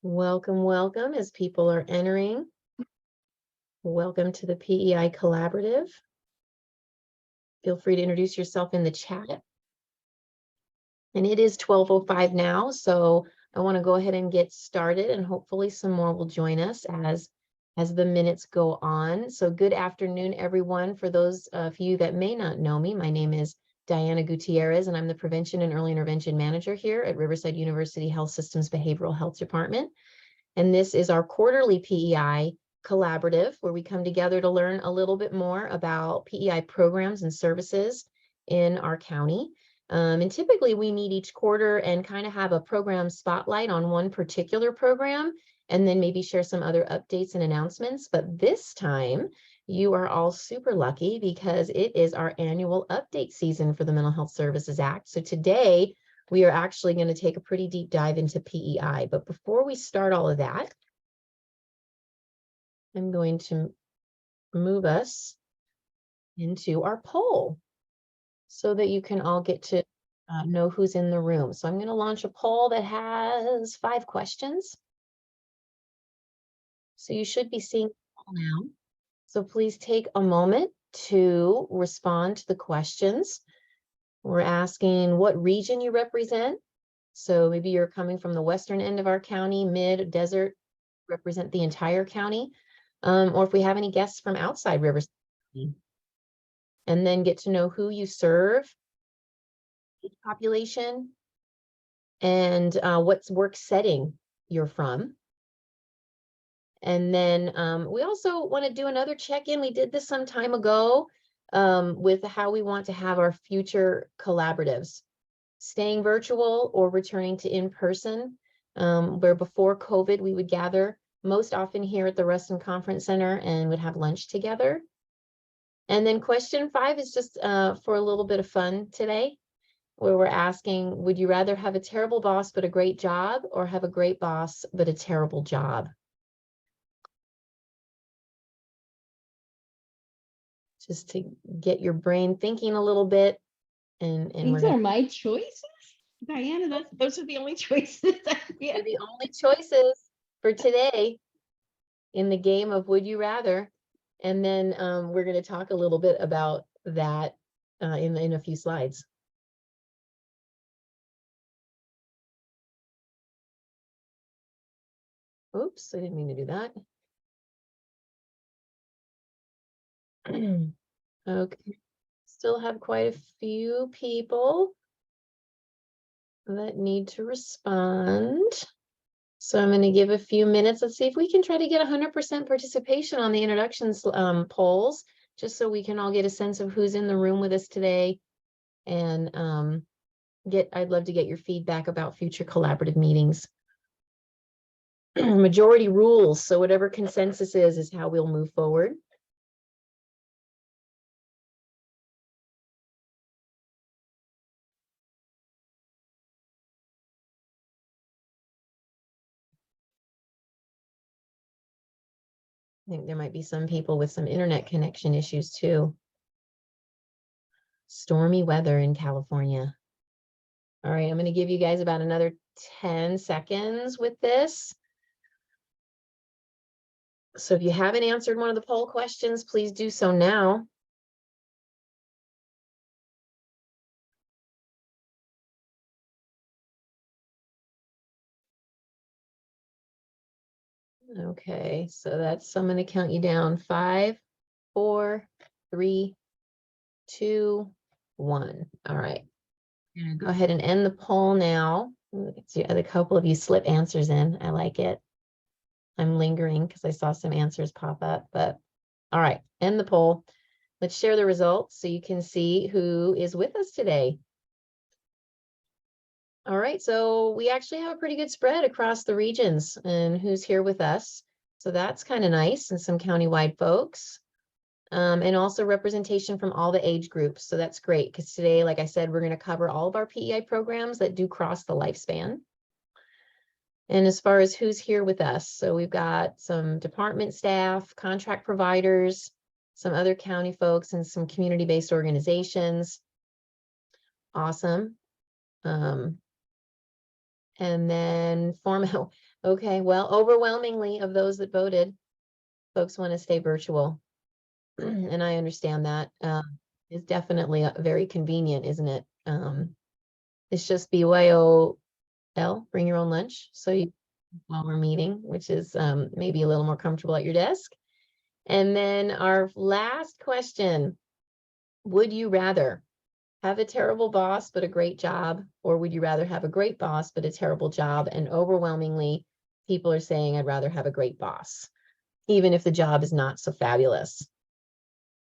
Welcome, welcome as people are entering. Welcome to the PEI Collaborative. Feel free to introduce yourself in the chat. And it is 12:05 now, so I want to go ahead and get started, and hopefully some more will join us as the minutes go on. So good afternoon, everyone. For those of you that may not know me, my name is Diana Gutierrez, and I'm the Prevention and Early Intervention Manager here at Riverside University Health Systems Behavioral Health Department. And this is our quarterly PEI Collaborative, where we come together to learn a little bit more about PEI programs and services in our county. And typically we meet each quarter and kind of have a program spotlight on one particular program, and then maybe share some other updates and announcements. But this time you are all super lucky because it is our annual update season for the Mental Health Services Act. So today we are actually going to take a pretty deep dive into PEI. But before we start all of that, I'm going to move us into our poll so that you can all get to know who's in the room. So I'm going to launch a poll that has 5 questions. So you should be seeing the poll now. So please take a moment to respond to the questions. We're asking what region you represent. So maybe you're coming from the western end of our county, mid, desert, represent the entire county. Or if we have any guests from outside Riverside County. And then get to know who you serve, each population, and what work setting you're from. And then we also want to do another check-in. We did this some time ago with how we want to have our future collaboratives, staying virtual or returning to in-person, where before COVID, we would gather most often here at the Ruston Conference Center and would have lunch together. And then question 5 is just for a little bit of fun today, where we're asking, would you rather have a terrible boss but a great job, or have a great boss but a terrible job? Just to get your brain thinking a little bit. And these are my choices, Diana. Those are the only choices. Yeah, the only choices for today in the game of Would You Rather. And then we're going to talk a little bit about that in a few slides. Oops, I didn't mean to do that. Okay, still have quite a few people that need to respond. So I'm going to give a few minutes. Let's see if we can try to get 100% participation on the introductions polls, just so we can all get a sense of who's in the room with us today. And I'd love to get your feedback about future collaborative meetings. Majority rules, so whatever consensus is how we'll move forward. I think there might be some people with some internet connection issues too. Stormy weather in California. All right, I'm going to give you guys about another 10 seconds with this. So if you haven't answered one of the poll questions, please do so now. Okay, so I'm going to count you down. 5, 4, 3, 2, 1. All right. I'm going to go ahead and end the poll now. See, a couple of you slip answers in. I like it. I'm lingering because I saw some answers pop up, but all right, end the poll. Let's share the results so you can see who is with us today. All right, so we actually have a pretty good spread across the regions and who's here with us. So that's kind of nice, and some countywide folks. And also representation from all the age groups. So that's great because today, like I said, we're going to cover all of our PEI programs that do cross the lifespan. And as far as who's here with us, so we've got some department staff, contract providers, some other county folks, and some community-based organizations. Awesome. And then Okay, well, overwhelmingly of those that voted, folks want to stay virtual. And I understand that. It's definitely very convenient, isn't it? It's just BYOL, bring your own lunch. So you, while we're meeting, which is maybe a little more comfortable at your desk. And then our last question, would you rather have a terrible boss, but a great job? Or would you rather have a great boss, but a terrible job? And overwhelmingly, people are saying, I'd rather have a great boss, even if the job is not so fabulous.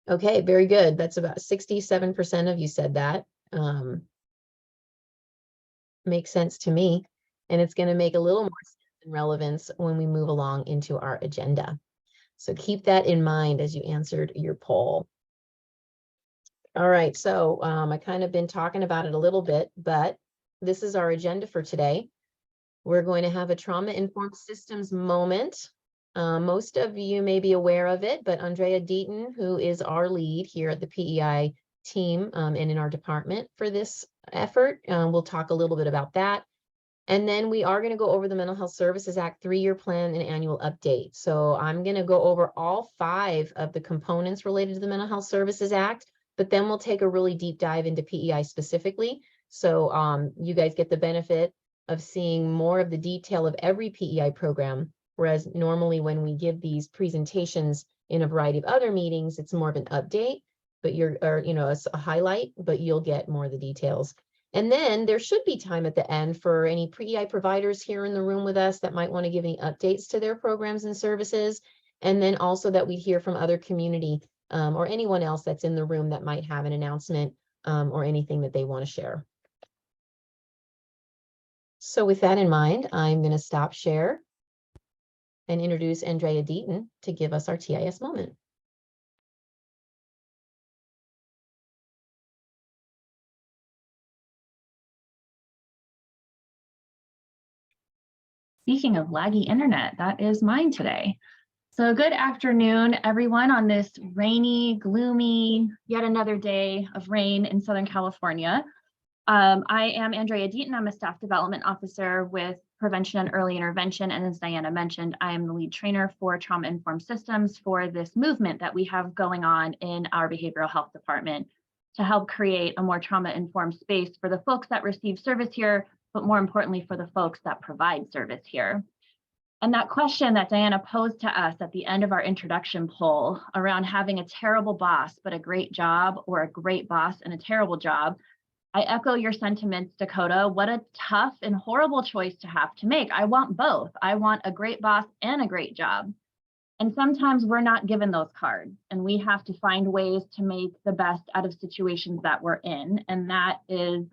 Okay, very good. That's about 67% of you said that. Makes sense to me. And it's going to make a little more sense and relevance when we move along into our agenda. So keep that in mind as you answered your poll. All right, so I kind of been talking about it a little bit, but this is our agenda for today. We're going to have a trauma-informed systems moment. Most of you may be aware of it, but Andrea Deaton, who is our lead here at the PEI team and in our department for this effort, we'll talk a little bit about that. And then we are going to go over the Mental Health Services Act 3-year plan and annual update. So I'm going to go over all 5 of the components related to the Mental Health Services Act, but then we'll take a really deep dive into PEI specifically. So you guys get the benefit of seeing more of the detail of every PEI program, whereas normally when we give these presentations in a variety of other meetings, it's more of an update, but a highlight, but you'll get more of the details. And then there should be time at the end for any PEI providers here in the room with us that might want to give any updates to their programs and services. And then also that we hear from other community or anyone else that's in the room that might have an announcement or anything that they want to share. So with that in mind, I'm going to stop share and introduce Andrea Deaton to give us our TIS moment. Speaking of laggy internet, that is mine today. So good afternoon, everyone, on this rainy, gloomy, yet another day of rain in Southern California. I am Andrea Deaton. I'm a staff development officer with Prevention and Early Intervention. And as Diana mentioned, I am the lead trainer for trauma-informed systems for this movement that we have going on in our behavioral health department to help create a more trauma-informed space for the folks that receive service here, but more importantly, for the folks that provide service here. And that question that Diana posed to us at the end of our introduction poll around having a terrible boss, but a great job, or a great boss and a terrible job, I echo your sentiments, Dakota. What a tough and horrible choice to have to make. I want both. I want a great boss and a great job. And sometimes we're not given those cards, and we have to find ways to make the best out of situations that we're in. And that is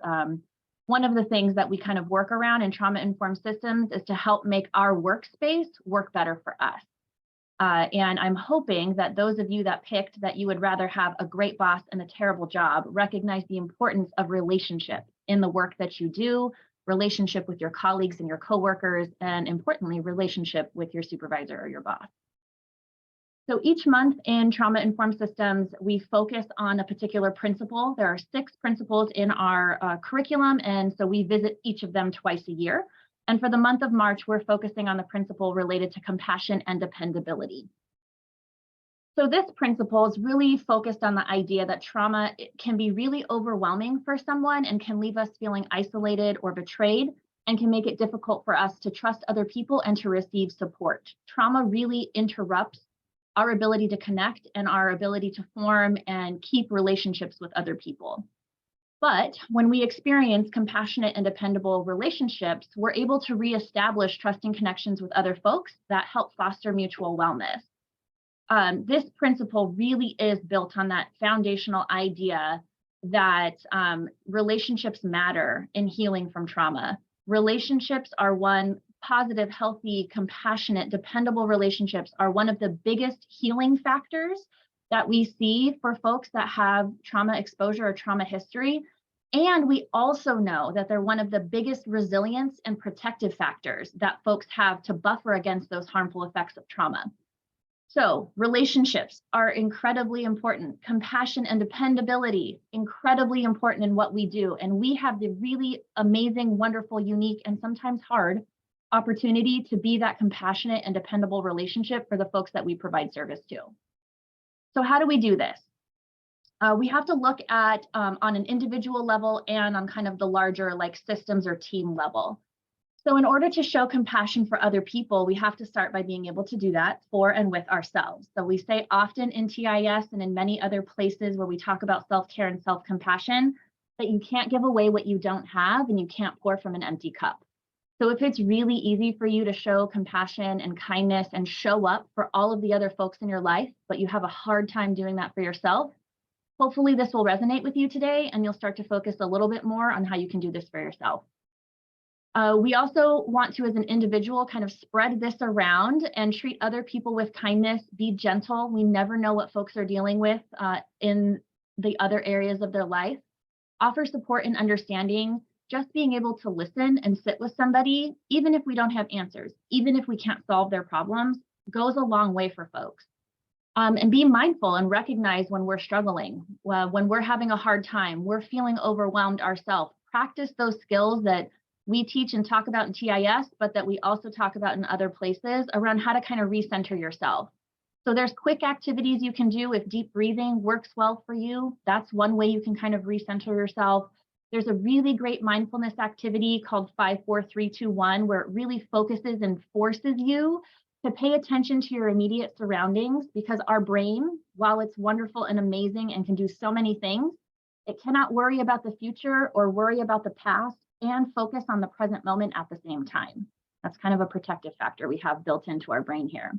one of the things that we kind of work around in trauma-informed systems, is to help make our workspace work better for us. And I'm hoping that those of you that picked that you would rather have a great boss and a terrible job recognize the importance of relationship in the work that you do, relationship with your colleagues and your coworkers, and importantly, relationship with your supervisor or your boss. So each month in trauma-informed systems, we focus on a particular principle. There are 6 principles in our curriculum, and so we visit each of them twice a year. And for the month of March, we're focusing on the principle related to compassion and dependability. So this principle is really focused on the idea that trauma can be really overwhelming for someone and can leave us feeling isolated or betrayed, and can make it difficult for us to trust other people and to receive support. Trauma really interrupts our ability to connect and our ability to form and keep relationships with other people. But when we experience compassionate and dependable relationships, we're able to reestablish trusting connections with other folks that help foster mutual wellness. This principle really is built on that foundational idea that relationships matter in healing from trauma. Relationships are positive, healthy, compassionate, dependable relationships are one of the biggest healing factors that we see for folks that have trauma exposure or trauma history. And we also know that they're one of the biggest resilience and protective factors that folks have to buffer against those harmful effects of trauma. So relationships are incredibly important. Compassion and dependability, incredibly important in what we do. And we have the really amazing, wonderful, unique, and sometimes hard opportunity to be that compassionate and dependable relationship for the folks that we provide service to. So how do we do this? We have to look at on an individual level and on kind of the larger like systems or team level. So in order to show compassion for other people, we have to start by being able to do that for and with ourselves. So we say often in TIS and in many other places where we talk about self-care and self-compassion that you can't give away what you don't have and you can't pour from an empty cup. So if it's really easy for you to show compassion and kindness and show up for all of the other folks in your life, but you have a hard time doing that for yourself, hopefully this will resonate with you today and you'll start to focus a little bit more on how you can do this for yourself. We also want to, as an individual, kind of spread this around and treat other people with kindness, be gentle. We never know what folks are dealing with in the other areas of their life. Offer support and understanding. Just being able to listen and sit with somebody, even if we don't have answers, even if we can't solve their problems, goes a long way for folks. And be mindful and recognize when we're struggling, when we're having a hard time, we're feeling overwhelmed ourselves. Practice those skills that we teach and talk about in TIS, but that we also talk about in other places around how to kind of recenter yourself. So there's quick activities you can do if deep breathing works well for you. That's one way you can kind of recenter yourself. There's a really great mindfulness activity called 5-4-3-2-1, where it really focuses and forces you to pay attention to your immediate surroundings, because our brain, while it's wonderful and amazing and can do so many things, it cannot worry about the future or worry about the past and focus on the present moment at the same time. That's kind of a protective factor we have built into our brain here.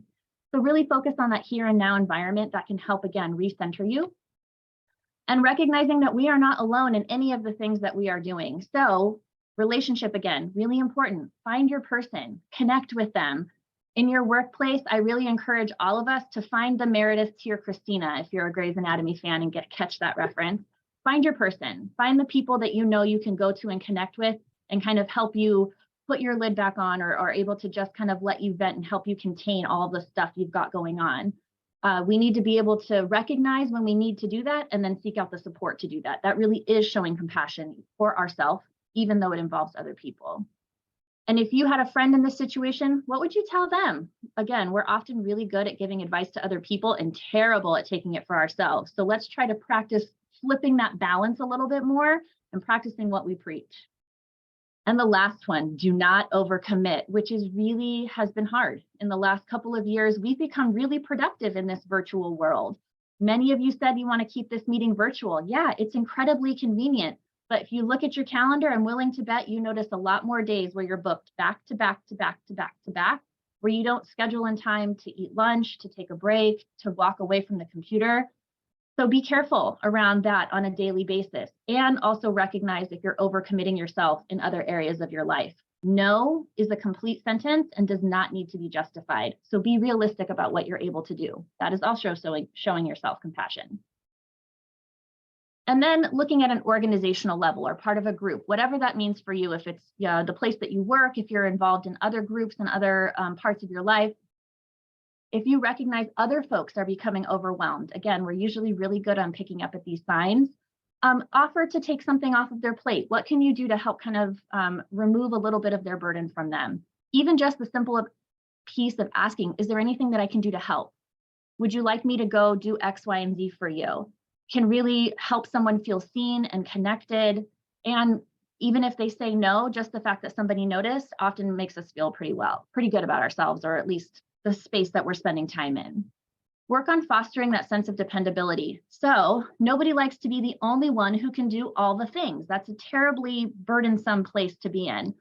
So really focus on that here and now environment that can help, again, recenter you. And recognizing that we are not alone in any of the things that we are doing. So relationship, again, really important. Find your person, connect with them. In your workplace, I really encourage all of us to find the Meredith tier Christina, if you're a Grey's Anatomy fan and catch that reference. Find your person, find the people that you know you can go to and connect with and kind of help you put your lid back on, or are able to just kind of let you vent and help you contain all the stuff you've got going on. We need to be able to recognize when we need to do that and then seek out the support to do that. That really is showing compassion for ourselves, even though it involves other people. And if you had a friend in this situation, what would you tell them? Again, we're often really good at giving advice to other people and terrible at taking it for ourselves. So let's try to practice flipping that balance a little bit more and practicing what we preach. And the last one, do not overcommit, which is really has been hard. In the last couple of years, we've become really productive in this virtual world. Many of you said you want to keep this meeting virtual. Yeah, it's incredibly convenient. But if you look at your calendar, I'm willing to bet you notice a lot more days where you're booked back to back to back to back to back, where you don't schedule in time to eat lunch, to take a break, to walk away from the computer. So be careful around that on a daily basis, and also recognize if you're overcommitting yourself in other areas of your life. No is a complete sentence and does not need to be justified. So be realistic about what you're able to do. That is also showing yourself compassion. And then looking at an organizational level or part of a group, whatever that means for you, if it's the place that you work, if you're involved in other groups and other parts of your life. If you recognize other folks are becoming overwhelmed, again, we're usually really good on picking up at these signs. Offer to take something off of their plate. What can you do to help kind of remove a little bit of their burden from them? Even just the simple piece of asking, is there anything that I can do to help? Would you like me to go do X, Y, and Z for you? Can really help someone feel seen and connected. And even if they say no, just the fact that somebody noticed often makes us feel pretty good about ourselves, or at least the space that we're spending time in. Work on fostering that sense of dependability. So nobody likes to be the only one who can do all the things. That's a terribly burdensome place to be in.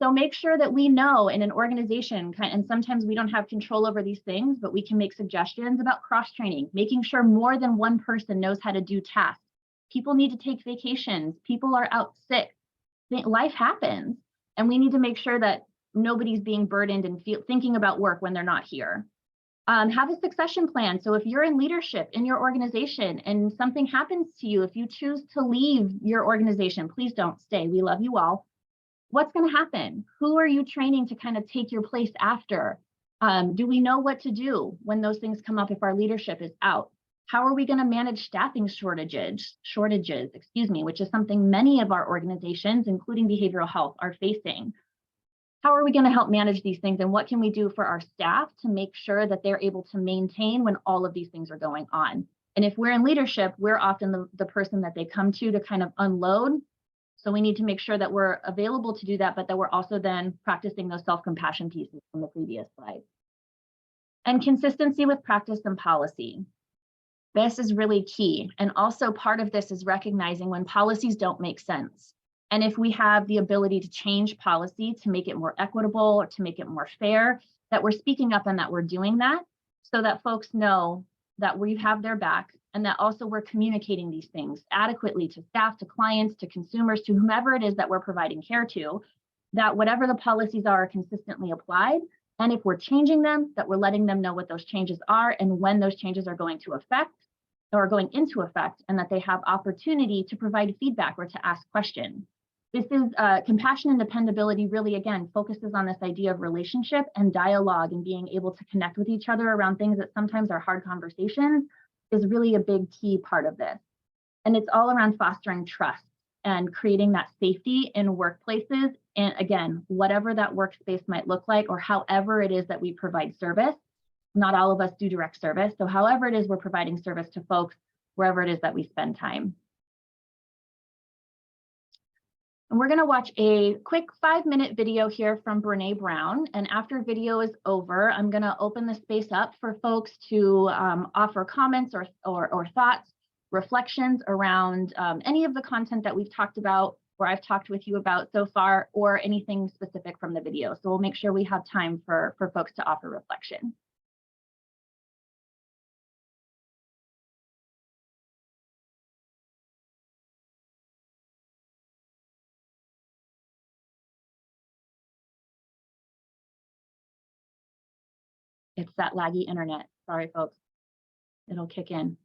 So make sure that we know in an organization, and sometimes we don't have control over these things, but we can make suggestions about cross-training, making sure more than one person knows how to do tasks. People need to take vacations. People are out sick. Life happens. And we need to make sure that nobody's being burdened and thinking about work when they're not here. Have a succession plan. So if you're in leadership in your organization and something happens to you, if you choose to leave your organization, please don't stay. We love you all. What's going to happen? Who are you training to kind of take your place after? Do we know what to do when those things come up if our leadership is out? How are we going to manage staffing shortages, which is something many of our organizations, including behavioral health, are facing? how are we going to help manage these things, and what can we do for our staff to make sure that they're able to maintain when all of these things are going on? And if we're in leadership, we're often the person that they come to kind of unload. So we need to make sure that we're available to do that, but that we're also then practicing those self-compassion pieces from the previous slide. And consistency with practice and policy. This is really key. And also part of this is recognizing when policies don't make sense. And if we have the ability to change policy to make it more equitable or to make it more fair, that we're speaking up and that we're doing that so that folks know that we have their back, and that also we're communicating these things adequately to staff, to clients, to consumers, to whomever it is that we're providing care to, that whatever the policies are consistently applied. And if we're changing them, that we're letting them know what those changes are and when those changes are going to affect or going into effect, and that they have opportunity to provide feedback or to ask questions. This is compassion and dependability really, again, focuses on this idea of relationship and dialogue and being able to connect with each other around things that sometimes are hard conversations is really a big key part of this. And it's all around fostering trust and creating that safety in workplaces. And again, whatever that workspace might look like, or however it is that we provide service. Not all of us do direct service. So however it is we're providing service to folks, wherever it is that we spend time. And we're going to watch a quick 5-minute video here from Brene Brown. And after video is over, I'm going to open the space up for folks to offer comments or thoughts, reflections around any of the content that we've talked about or I've talked with you about so far, or anything specific from the video. So we'll make sure we have time for folks to offer reflection. It's that laggy internet. Sorry, folks. It'll kick in.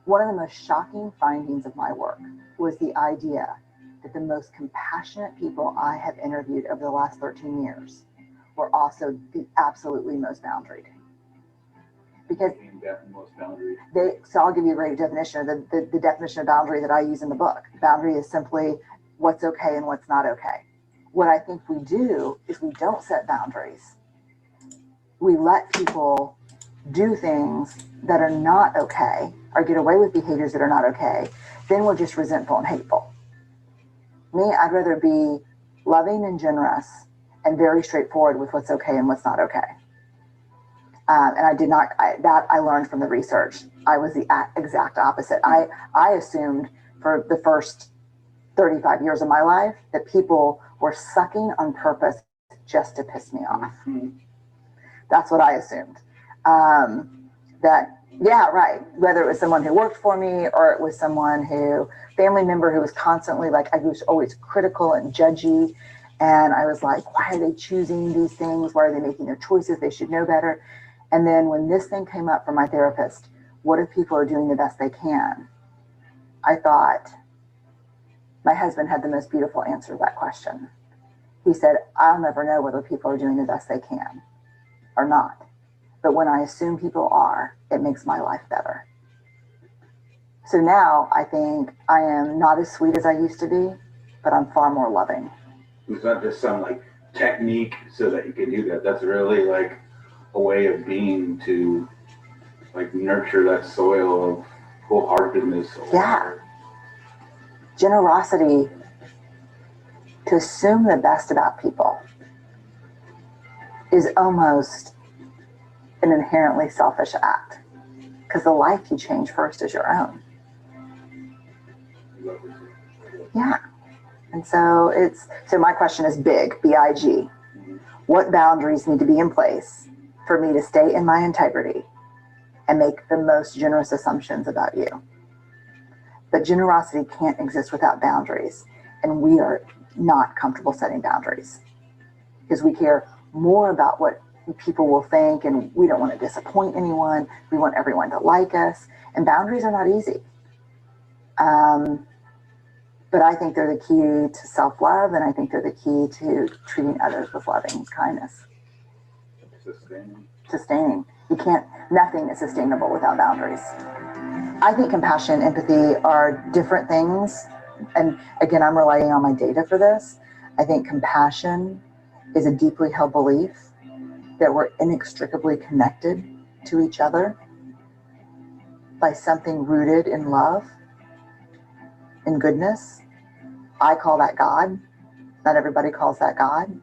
One of the most shocking findings of my work was the idea that the most compassionate people I have interviewed over the last 13 years were also the absolutely most boundaried. Because so I'll give you a great definition of the definition of boundary that I use in the book. Boundary is simply what's okay and what's not okay. What I think we do is we don't set boundaries. We let people do things that are not okay or get away with behaviors that are not okay. Then we're just resentful and hateful. Me, I'd rather be loving and generous and very straightforward with what's okay and what's not okay. And I did not, that I learned from the research. I was the exact opposite. I assumed for the first 35 years of my life that people were sucking on purpose just to piss me off. That's what I assumed. Yeah, right. Whether it was someone who worked for me or it was someone family member who was constantly I was always critical and judgy. And I was like, why are they choosing these things? Why are they making their choices? They should know better. And then when this thing came up from my therapist, what if people are doing the best they can? I thought, my husband had the most beautiful answer to that question. He said, I'll never know whether people are doing the best they can or not. But when I assume people are, it makes my life better. So now I think I am not as sweet as I used to be, but I'm far more loving. It's not just some technique so that you can do that. That's really a way of being to nurture that soil of wholeheartedness. Yeah. Generosity, to assume the best about people, is almost an inherently selfish act, because the life you change first is your own. Yeah. And so my question is big, B-I-G. What boundaries need to be in place for me to stay in my integrity and make the most generous assumptions about you? But generosity can't exist without boundaries. And we are not comfortable setting boundaries because we care more about what people will think, and we don't want to disappoint anyone. We want everyone to like us, and boundaries are not easy. But I think they're the key to self-love, and I think they're the key to treating others with loving kindness. Sustaining. You can't, nothing is sustainable without boundaries. I think compassion and empathy are different things. And again, I'm relying on my data for this. I think compassion is a deeply held belief that we're inextricably connected to each other by something rooted in love and goodness. I call that God. Not everybody calls that God.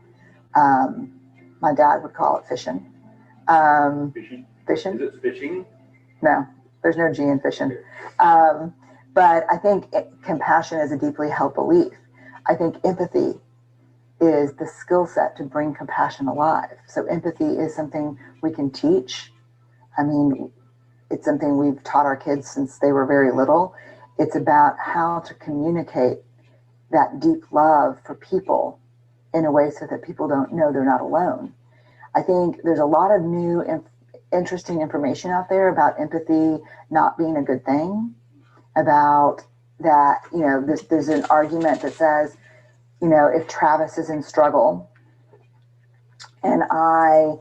My dad would call it fishing. Fishing? Fishing? Is it fishing? No, there's no G in fishing. But I think compassion is a deeply held belief. I think empathy is the skill set to bring compassion alive. So empathy is something we can teach. I mean, it's something we've taught our kids since they were very little. It's about how to communicate that deep love for people in a way so that people don't know they're not alone. I think there's a lot of new interesting information out there about empathy not being a good thing, about that, you know, there's an argument that says, you know, if Travis is in struggle and I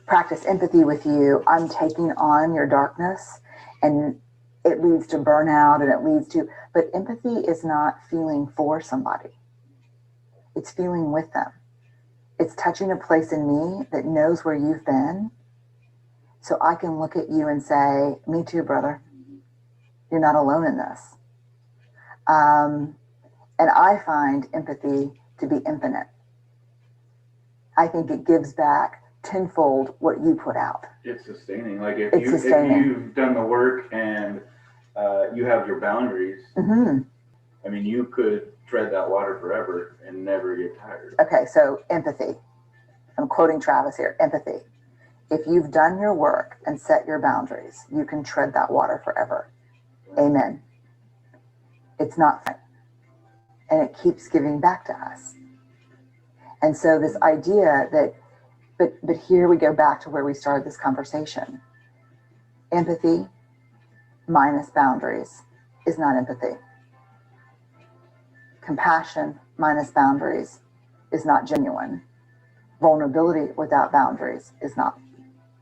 practice empathy with you, I'm taking on your darkness, and it leads to burnout, and it leads to, but empathy is not feeling for somebody. It's feeling with them. It's touching a place in me that knows where you've been. So I can look at you and say, me too, brother. You're not alone in this. And I find empathy to be infinite. I think it gives back tenfold what you put out. It's sustaining. Like if It's sustaining. If you've done the work and you have your boundaries, Mm-hmm. I mean, you could tread that water forever and never get tired. Okay, so empathy. I'm quoting Travis here. Empathy. If you've done your work and set your boundaries, you can tread that water forever. Amen. It's not fun. And it keeps giving back to us. And so this idea that, but here we go back to where we started this conversation. Empathy minus boundaries is not empathy. Compassion minus boundaries is not genuine. Vulnerability without boundaries is not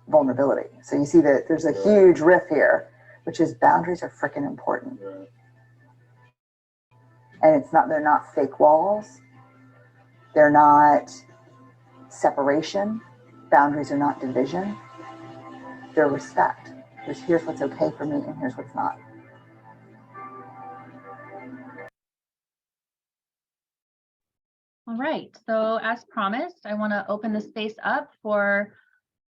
vulnerability. So you see that there's a huge riff here, which is boundaries are freaking important. Right. And it's not, they're not fake walls. They're not separation. Boundaries are not division. They're respect. There's here's what's okay for me and here's what's not. All right, so as promised, I want to open the space up for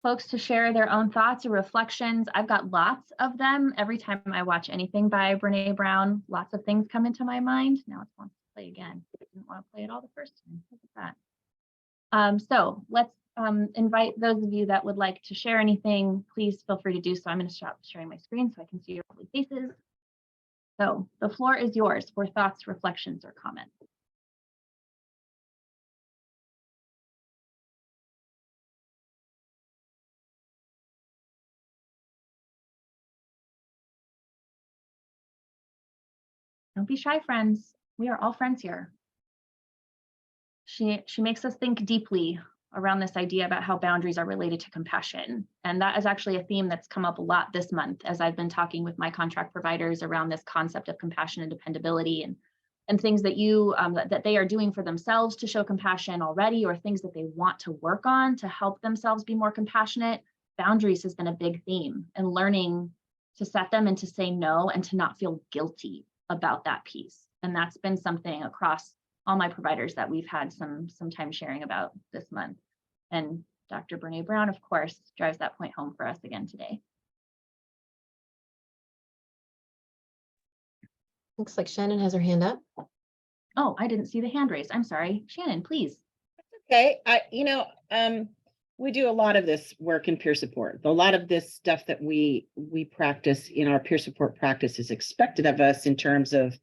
folks to share their own thoughts or reflections. I've got lots of them. Every time I watch anything by Brene Brown, lots of things come into my mind. Now it wants to play again. I didn't want to play it all the first time. Look at that. So let's invite those of you that would like to share anything. Please feel free to do so. I'm going to stop sharing my screen so I can see your lovely faces. So the floor is yours for thoughts, reflections, or comments. Don't be shy, friends. We are all friends here. She makes us think deeply around this idea about how boundaries are related to compassion. And that is actually a theme that's come up a lot this month as I've been talking with my contract providers around this concept of compassion and dependability and things that that they are doing for themselves to show compassion already, or things that they want to work on to help themselves be more compassionate. Boundaries has been a big theme, and learning to set them and to say no and to not feel guilty about that piece. And that's been something across all my providers that we've had some time sharing about this month. And Dr. Brene Brown, of course, drives that point home for us again today. Looks like Shannon has her hand up. Oh, I didn't see the hand raised. I'm sorry. Shannon, please. Okay, we do a lot of this work in peer support. A lot of this stuff that we practice in our peer support practice is expected of us in terms of,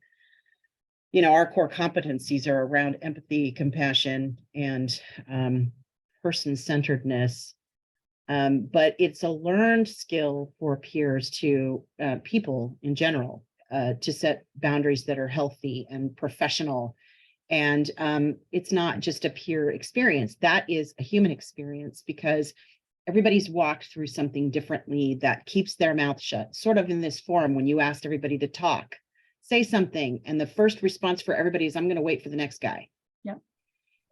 our core competencies are around empathy, compassion, and person-centeredness. But it's a learned skill for peers to people in general to set boundaries that are healthy and professional. And it's not just a peer experience. That is a human experience, because everybody's walked through something differently that keeps their mouth shut. Sort of in this forum, when you asked everybody to talk, say something, and the first response for everybody is, I'm going to wait for the next guy. Yep.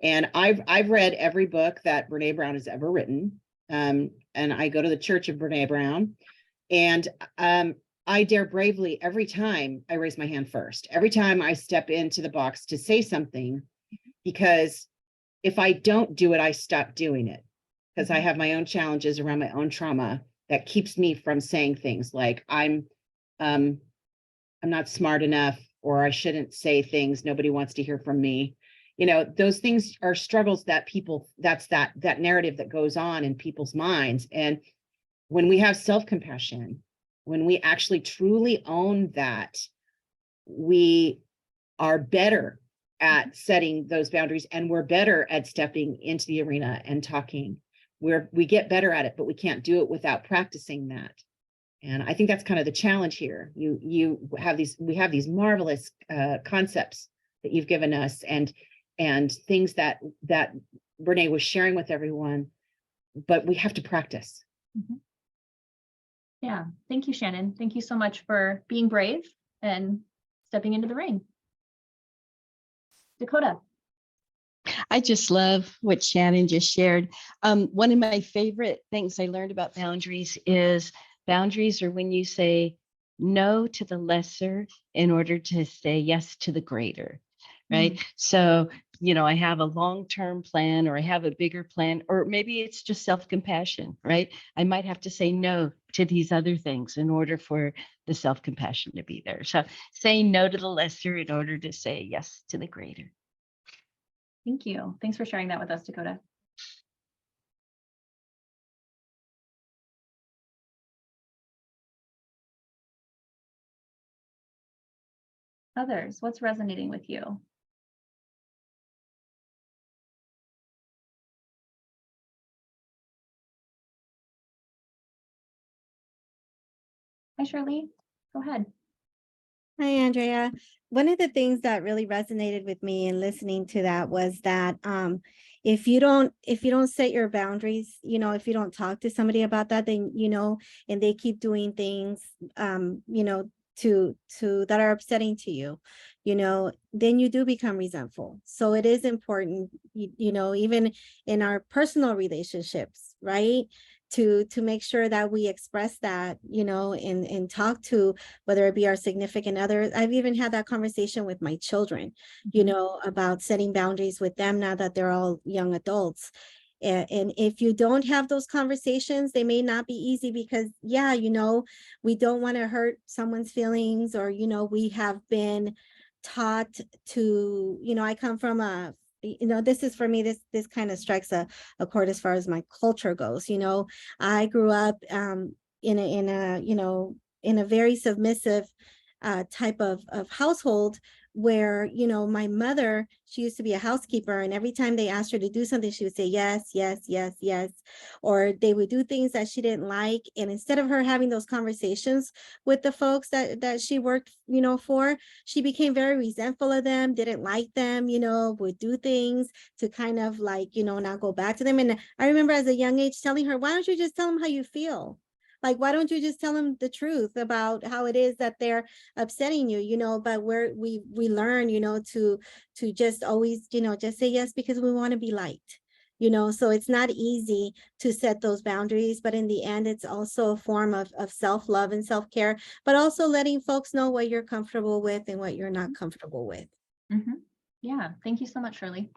And I've read every book that Brene Brown has ever written. And I go to the Church of Brene Brown, and I dare bravely every time I raise my hand first, every time I step into the box to say something, because if I don't do it, I stop doing it, because I have my own challenges around my own trauma that keeps me from saying things like I'm not smart enough, or I shouldn't say things. Nobody wants to hear from me. Those things are struggles that people, that's that narrative that goes on in people's minds. And when we have self-compassion, when we actually truly own that, we are better at setting those boundaries, and we're better at stepping into the arena and talking. We get better at it, but we can't do it without practicing that. And I think that's kind of the challenge here. We have these marvelous concepts that you've given us, and things that Brene was sharing with everyone, but we have to practice. Mhm. Yeah, thank you, Shannon. Thank you so much for being brave and stepping into the ring. Dakota. I just love what Shannon just shared. One of my favorite things I learned about boundaries is boundaries are when you say no to the lesser in order to say yes to the greater, right? So, I have a long-term plan, or I have a bigger plan, or maybe it's just self-compassion, right? I might have to say no to these other things in order for the self-compassion to be there. So saying no to the lesser in order to say yes to the greater. Thank you. Thanks for sharing that with us, Dakota. Others, what's resonating with you? Hi, Shirley. Go ahead. Hi, Andrea. One of the things that really resonated with me in listening to that was that if you don't set your boundaries, if you don't talk to somebody about that, then and they keep doing things to that are upsetting to you, then you do become resentful. So it is important, even in our personal relationships, right? To make sure that we express that, and talk to, whether it be our significant other. I've even had that conversation with my children, about setting boundaries with them now that they're all young adults. And if you don't have those conversations, they may not be easy, because we don't want to hurt someone's feelings, or, we have been taught to, I come from this is for me, this kind of strikes a chord as far as my culture goes. I grew up in a very submissive type of household, where my mother, she used to be a housekeeper, and every time they asked her to do something, she would say yes, yes, yes, yes, or they would do things that she didn't like. And instead of her having those conversations with the folks that she worked for, she became very resentful of them, didn't like them, would do things to kind of not go back to them. And I remember as a young age telling her, why don't you just tell them how you feel? Like, why don't you just tell them the truth about how it is that they're upsetting you, but we learn, to just always, just say yes, because we want to be liked, so it's not easy to set those boundaries, but in the end, it's also a form of self-love and self-care, but also letting folks know what you're comfortable with and what you're not comfortable with. Yeah, thank you so much, Shirley.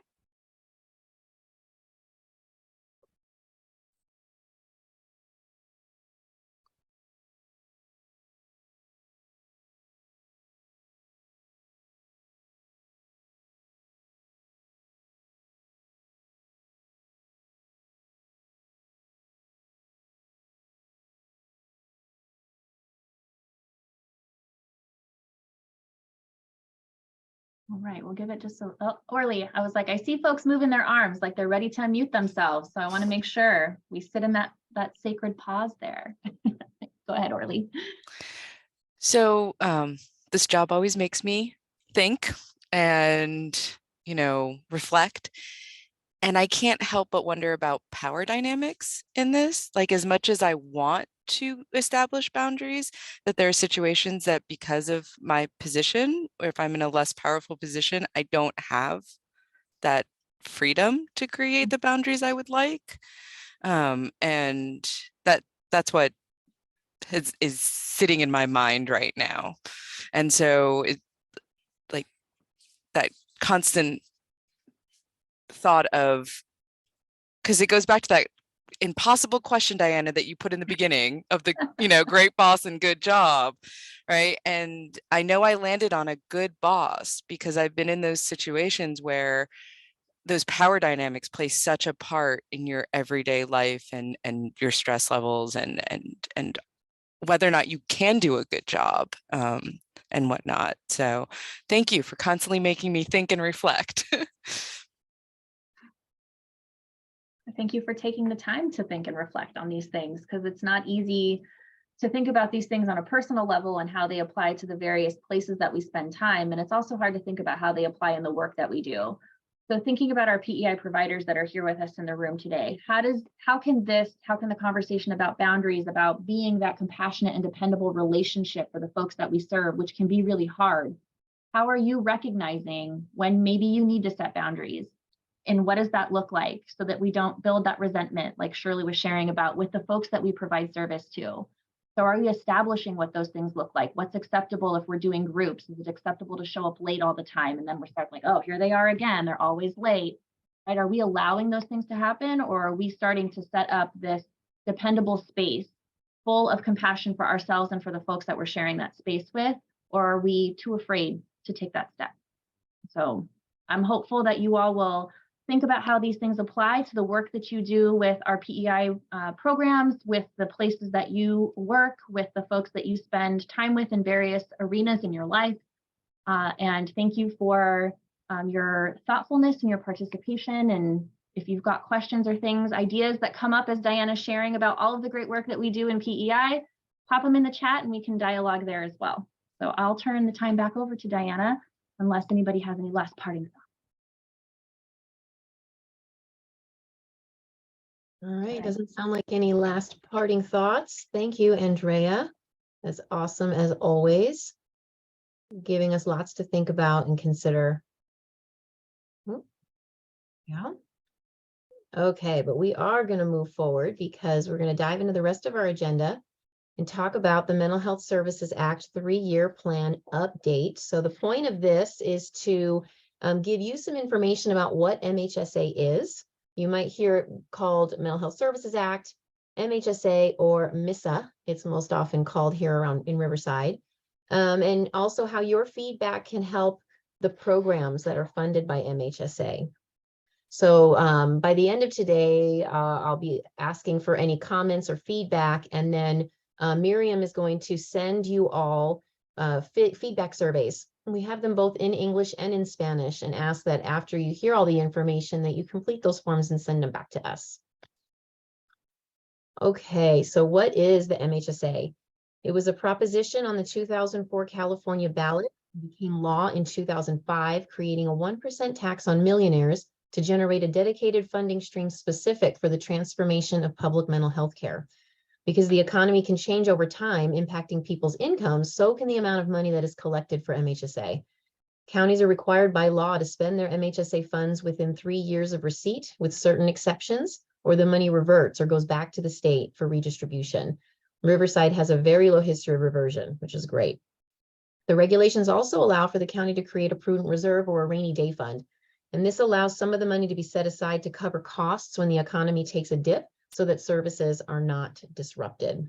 All right, we'll give it just a, oh, Orly, I was like, I see folks moving their arms like they're ready to unmute themselves. So I want to make sure we sit in that sacred pause there. Go ahead, Orly. So this job always makes me think and, reflect. And I can't help but wonder about power dynamics in this. Like, as much as I want to establish boundaries, that there are situations that because of my position, or if I'm in a less powerful position, I don't have that freedom to create the boundaries I would like. And that's what is sitting in my mind right now. And so it, like, that constant thought of, because it goes back to that impossible question, Diana, that you put in the beginning of the, great boss and good job, right? And I know I landed on a good boss because I've been in those situations where those power dynamics play such a part in your everyday life and your stress levels and whether or not you can do a good job and whatnot. So thank you for constantly making me think and reflect. Thank you for taking the time to think and reflect on these things, because it's not easy to think about these things on a personal level and how they apply to the various places that we spend time. And it's also hard to think about how they apply in the work that we do. So thinking about our PEI providers that are here with us in the room today, how can the conversation about boundaries, about being that compassionate and dependable relationship for the folks that we serve, which can be really hard, how are you recognizing when maybe you need to set boundaries? And what does that look like so that we don't build that resentment like Shirley was sharing about with the folks that we provide service to? So are we establishing what those things look like? What's acceptable if we're doing groups? Is it acceptable to show up late all the time? And then we're starting like, oh, here they are again. They're always late, right? Are we allowing those things to happen? Or are we starting to set up this dependable space full of compassion for ourselves and for the folks that we're sharing that space with? Or are we too afraid to take that step? So I'm hopeful that you all will think about how these things apply to the work that you do with our PEI programs, with the places that you work, with the folks that you spend time with in various arenas in your life. And thank you for your thoughtfulness and your participation. And if you've got questions or things, ideas that come up as Diana's sharing about all of the great work that we do in PEI, pop them in the chat and we can dialogue there as well. So I'll turn the time back over to Diana, unless anybody has any last parting thoughts. All right, doesn't sound like any last parting thoughts. Thank you, Andrea. That's awesome as always, giving us lots to think about and consider. Yeah. Okay, but we are going to move forward because we're going to dive into the rest of our agenda and talk about the Mental Health Services Act 3-year plan update. So the point of this is to give you some information about what MHSA is. You might hear it called Mental Health Services Act, MHSA, or MISA. It's most often called here around in Riverside. And also how your feedback can help the programs that are funded by MHSA. So by the end of today, I'll be asking for any comments or feedback, and then Miriam is going to send you all feedback surveys. We have them both in English and in Spanish, and ask that after you hear all the information that you complete those forms and send them back to us. Okay, so what is the MHSA? It was a proposition on the 2004 California ballot, became law in 2005, creating a 1% tax on millionaires to generate a dedicated funding stream specific for the transformation of public mental health care. Because the economy can change over time, impacting people's incomes, so can the amount of money that is collected for MHSA. Counties are required by law to spend their MHSA funds within 3 years of receipt, with certain exceptions, or the money reverts or goes back to the state for redistribution. Riverside has a very low history of reversion, which is great. The regulations also allow for the county to create a prudent reserve or a rainy day fund. And this allows some of the money to be set aside to cover costs when the economy takes a dip, so that services are not disrupted.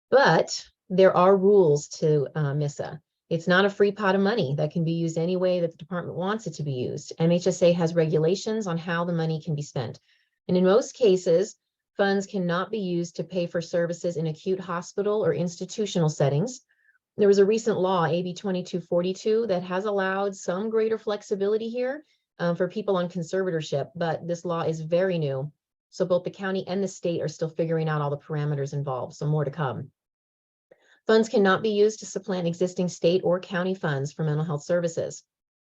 But there are rules to MISA. It's not a free pot of money that can be used any way that the department wants it to be used. MHSA has regulations on how the money can be spent. And in most cases, funds cannot be used to pay for services in acute hospital or institutional settings, There was a recent law, AB 2242, that has allowed some greater flexibility here for people on conservatorship, but this law is very new. So both the county and the state are still figuring out all the parameters involved, so more to come. Funds cannot be used to supplant existing state or county funds for mental health services.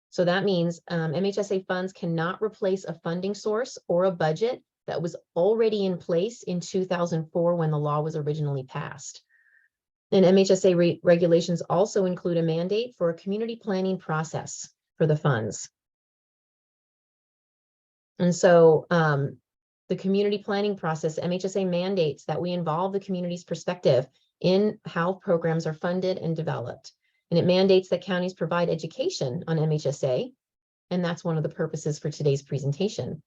So that means MHSA funds cannot replace a funding source or a budget that was already in place in 2004 when the law was originally passed. And MHSA regulations also include a mandate for a community planning process for the funds. And so the community planning process, MHSA mandates that we involve the community's perspective in how programs are funded and developed. And it mandates that counties provide education on MHSA. And that's one of the purposes for today's presentation.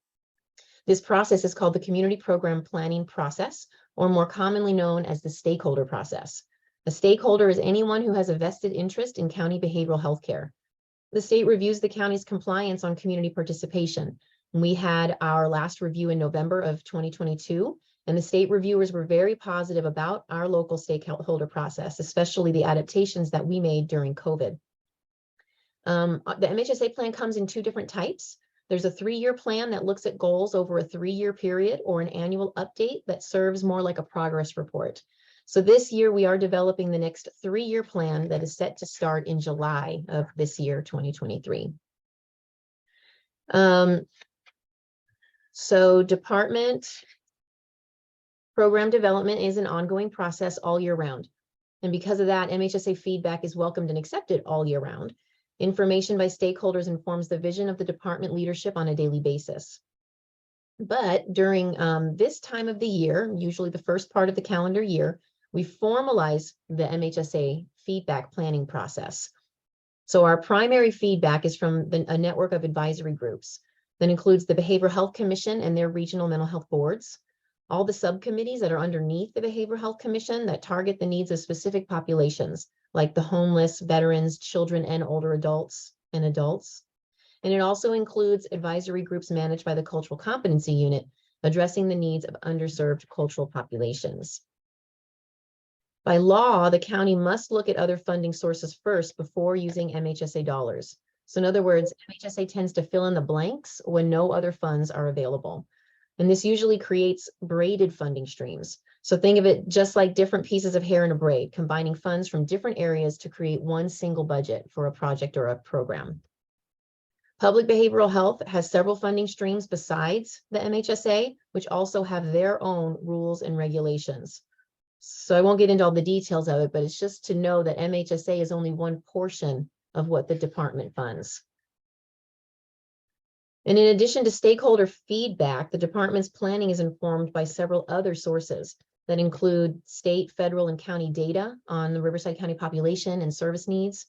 This process is called the Community Program Planning Process, or more commonly known as the stakeholder process. A stakeholder is anyone who has a vested interest in county behavioral health care. The state reviews the county's compliance on community participation. We had our last review in November of 2022, and the state reviewers were very positive about our local stakeholder process, especially the adaptations that we made during COVID. The MHSA plan comes in two different types. There's a 3-year plan that looks at goals over a 3-year period, or an annual update that serves more like a progress report. So this year we are developing the next 3-year plan that is set to start in July of this year, 2023. So department program development is an ongoing process all year round. And because of that, MHSA feedback is welcomed and accepted all year round. Information by stakeholders informs the vision of the department leadership on a daily basis. But during this time of the year, usually the first part of the calendar year, we formalize the MHSA feedback planning process. So our primary feedback is from a network of advisory groups that includes the Behavioral Health Commission and their regional mental health boards, all the subcommittees that are underneath the Behavioral Health Commission that target the needs of specific populations, like the homeless, veterans, children, and older adults and adults. And it also includes advisory groups managed by the Cultural Competency Unit, addressing the needs of underserved cultural populations. By law, the county must look at other funding sources first before using MHSA dollars. So in other words, MHSA tends to fill in the blanks when no other funds are available. And this usually creates braided funding streams. So think of it just like different pieces of hair in a braid, combining funds from different areas to create one single budget for a project or a program. Public behavioral health has several funding streams besides the MHSA, which also have their own rules and regulations. So I won't get into all the details of it, but it's just to know that MHSA is only one portion of what the department funds. And in addition to stakeholder feedback, the department's planning is informed by several other sources that include state, federal, and county data on the Riverside County population and service needs,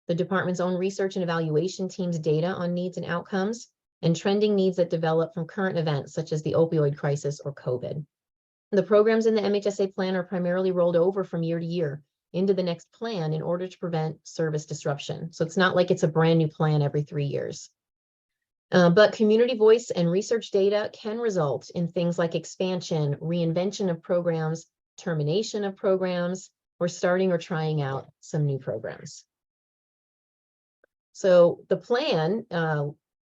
the department's own research and evaluation team's data on needs and outcomes, and trending needs that develop from current events such as the opioid crisis or COVID. The programs in the MHSA plan are primarily rolled over from year to year into the next plan in order to prevent service disruption. So it's not like it's a brand new plan every 3 years. But community voice and research data can result in things like expansion, reinvention of programs, termination of programs, or starting or trying out some new programs. So the plan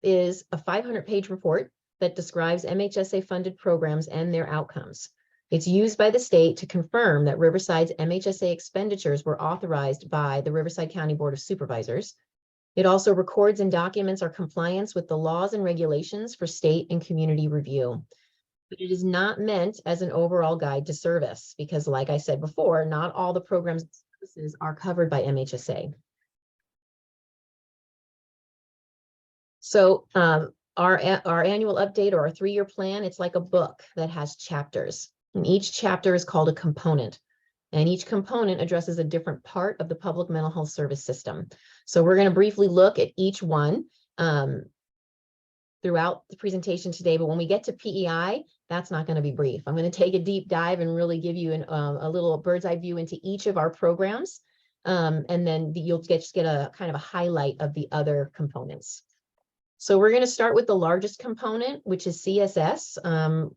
is a 500-page report that describes MHSA funded programs and their outcomes. It's used by the state to confirm that Riverside's MHSA expenditures were authorized by the Riverside County Board of Supervisors. It also records and documents our compliance with the laws and regulations for state and community review. But it is not meant as an overall guide to service because, like I said before, not all the programs and services are covered by MHSA. So our annual update or our 3-year plan, it's like a book that has chapters. And each chapter is called a component. And each component addresses a different part of the public mental health service system. So we're going to briefly look at each one throughout the presentation today. But when we get to PEI, that's not going to be brief. I'm going to take a deep dive and really give you a little bird's eye view into each of our programs. And then you'll just get a kind of a highlight of the other components. So we're going to start with the largest component, which is CSS.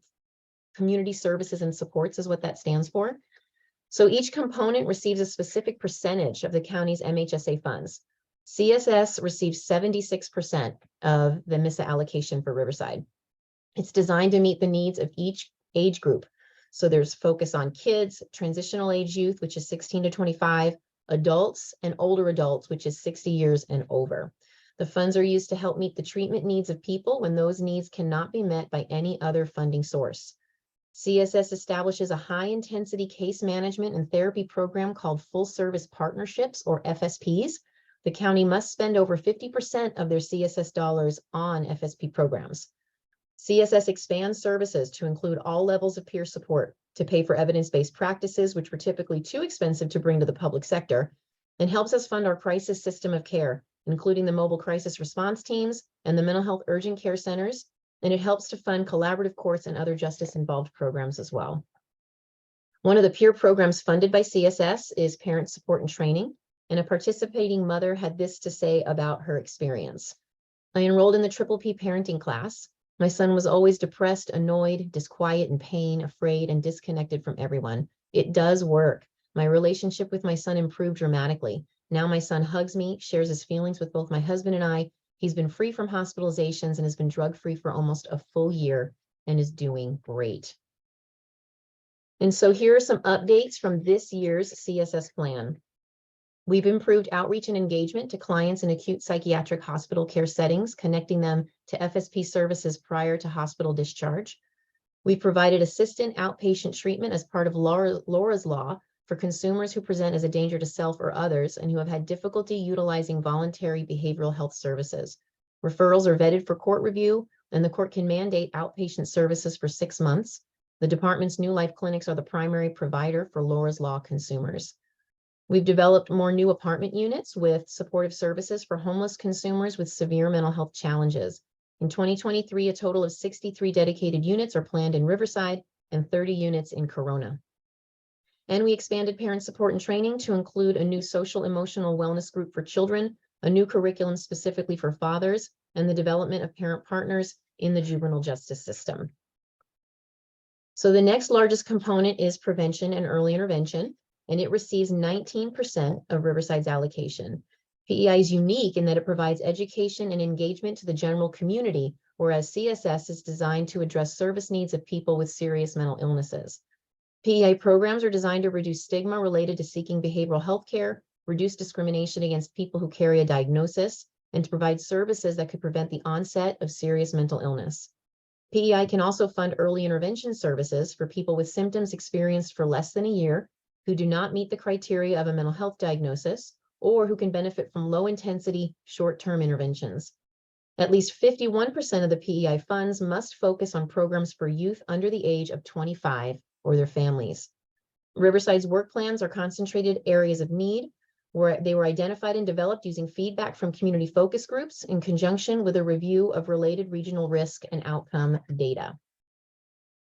Community Services and Supports is what that stands for. So each component receives a specific percentage of the county's MHSA funds. CSS receives 76% of the MISA allocation for Riverside. It's designed to meet the needs of each age group. So there's focus on kids, transitional age youth, which is 16 to 25, adults, and older adults, which is 60 years and over. The funds are used to help meet the treatment needs of people when those needs cannot be met by any other funding source. CSS establishes a high-intensity case management and therapy program called Full Service Partnerships, or FSPs. The county must spend over 50% of their CSS dollars on FSP programs. CSS expands services to include all levels of peer support, to pay for evidence-based practices, which were typically too expensive to bring to the public sector, and helps us fund our crisis system of care, including the mobile crisis response teams and the mental health urgent care centers, and it helps to fund collaborative courts and other justice-involved programs as well. One of the peer programs funded by CSS is Parent Support and Training, and a participating mother had this to say about her experience. I enrolled in the Triple P parenting class. My son was always depressed, annoyed, disquiet, in pain, afraid, and disconnected from everyone. It does work. My relationship with my son improved dramatically. Now my son hugs me, shares his feelings with both my husband and I. He's been free from hospitalizations and has been drug-free for almost a full year and is doing great. And so here are some updates from this year's CSS plan. We've improved outreach and engagement to clients in acute psychiatric hospital care settings, connecting them to FSP services prior to hospital discharge. We've provided assistant outpatient treatment as part of Laura's Law for consumers who present as a danger to self or others and who have had difficulty utilizing voluntary behavioral health services. Referrals are vetted for court review, and the court can mandate outpatient services for 6 months. The department's New Life clinics are the primary provider for Laura's Law consumers. We've developed more new apartment units with supportive services for homeless consumers with severe mental health challenges. In 2023, a total of 63 dedicated units are planned in Riverside and 30 units in Corona. And we expanded parent support and training to include a new social emotional wellness group for children, a new curriculum specifically for fathers, and the development of parent partners in the juvenile justice system. So the next largest component is prevention and early intervention, and it receives 19% of Riverside's allocation. PEI is unique in that it provides education and engagement to the general community, whereas CSS is designed to address service needs of people with serious mental illnesses. PEI programs are designed to reduce stigma related to seeking behavioral health care, reduce discrimination against people who carry a diagnosis, and to provide services that could prevent the onset of serious mental illness. PEI can also fund early intervention services for people with symptoms experienced for less than a year, who do not meet the criteria of a mental health diagnosis, or who can benefit from low-intensity, short-term interventions. At least 51% of the PEI funds must focus on programs for youth under the age of 25 or their families. Riverside's work plans are concentrated areas of need, where they were identified and developed using feedback from community focus groups in conjunction with a review of related regional risk and outcome data.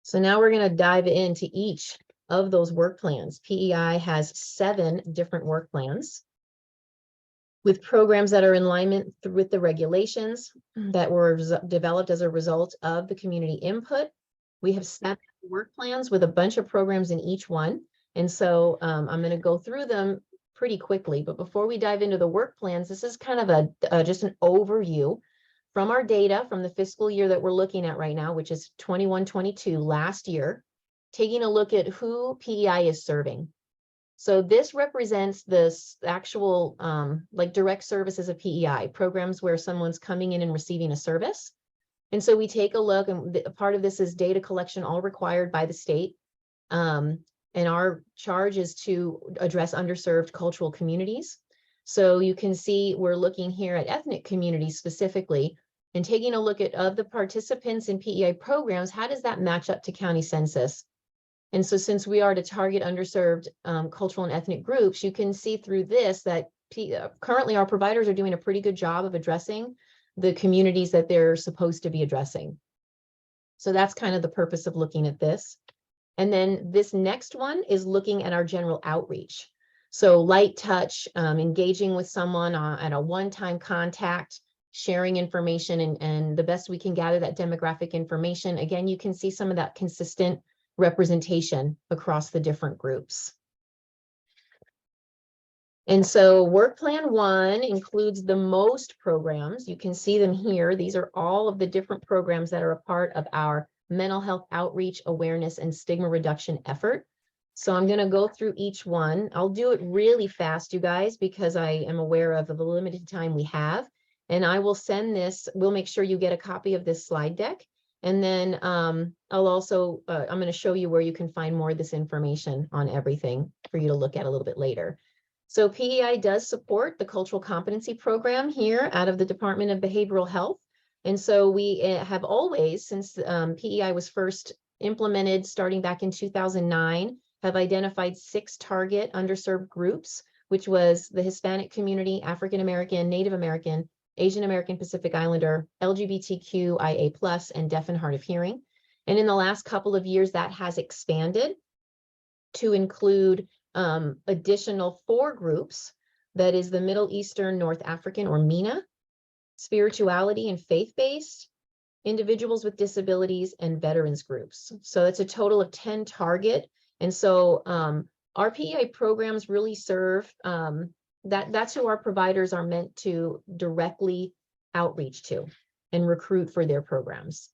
So now we're going to dive into each of those work plans. PEI has 7 different work plans with programs that are in alignment with the regulations that were developed as a result of the community input. We have 7 work plans with a bunch of programs in each one. And so I'm going to go through them pretty quickly. But before we dive into the work plans, this is kind of just an overview from our data from the fiscal year that we're looking at right now, which is 21-22 last year, taking a look at who PEI is serving. So this represents this actual like direct services of PEI, programs where someone's coming in and receiving a service. And so we take a look, and part of this is data collection, all required by the state. And our charge is to address underserved cultural communities. So you can see we're looking here at ethnic communities specifically, and taking a look at of the participants in PEI programs, how does that match up to county census? And so since we are to target underserved cultural and ethnic groups, you can see through this that currently our providers are doing a pretty good job of addressing the communities that they're supposed to be addressing. So that's kind of the purpose of looking at this. And then this next one is looking at our general outreach. So light touch, engaging with someone at a one-time contact, sharing information, and the best we can gather that demographic information. Again, you can see some of that consistent representation across the different groups. And so work plan 1 includes the most programs. You can see them here. These are all of the different programs that are a part of our mental health outreach, awareness, and stigma reduction effort. So I'm going to go through each one. I'll do it really fast, you guys, because I am aware of the limited time we have. And I will send this, we'll make sure you get a copy of this slide deck. And then I'll also, I'm going to show you where you can find more of this information on everything for you to look at a little bit later. So PEI does support the cultural competency program here out of the Department of Behavioral Health. And so we have always, since PEI was first implemented starting back in 2009, have identified 6 target underserved groups, which was the Hispanic community, African American, Native American, Asian American, Pacific Islander, LGBTQIA+, and deaf and hard of hearing. And in the last couple of years, that has expanded to include additional 4 groups. That is the Middle Eastern, North African, or MENA, spirituality and faith-based, individuals with disabilities, and veterans groups. So it's a total of 10 target. And so our PEI programs really serve, that's who our providers are meant to directly outreach to and recruit for their programs.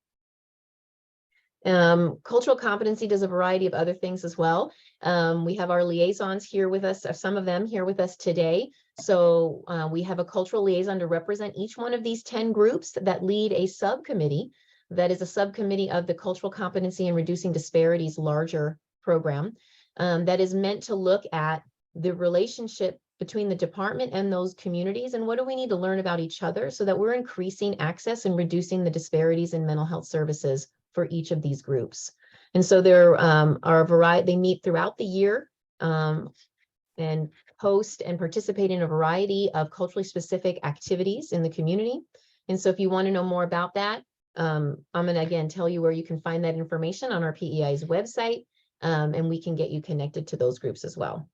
Cultural competency does a variety of other things as well. We have our liaisons here with us, or some of them here with us today. So we have a cultural liaison to represent each one of these 10 groups that lead a subcommittee that is a subcommittee of the Cultural Competency and Reducing Disparities larger program that is meant to look at the relationship between the department and those communities, and what do we need to learn about each other so that we're increasing access and reducing the disparities in mental health services for each of these groups. And so there are a variety, they meet throughout the year and host and participate in a variety of culturally specific activities in the community. And so if you want to know more about that, I'm going to again tell you where you can find that information on our PEI's website, and we can get you connected to those groups as well.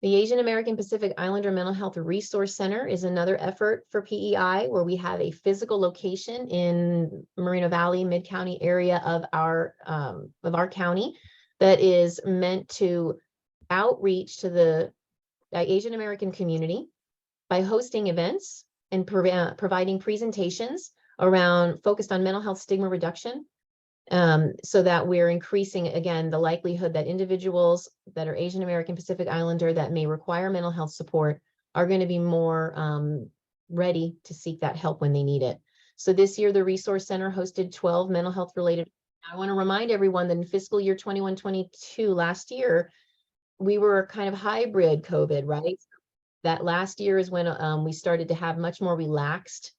The Asian American Pacific Islander Mental Health Resource Center is another effort for PEI, where we have a physical location in Moreno Valley, Mid-County area of our county that is meant to outreach to the Asian American community by hosting events and providing presentations around focused on mental health stigma reduction. So that we're increasing, again, the likelihood that individuals that are Asian American Pacific Islander that may require mental health support are going to be more ready to seek that help when they need it. So this year, the Resource Center hosted 12 mental health related. I want to remind everyone that in fiscal year 21-22, last year, we were kind of hybrid COVID, right? That last year is when we started to have much more relaxed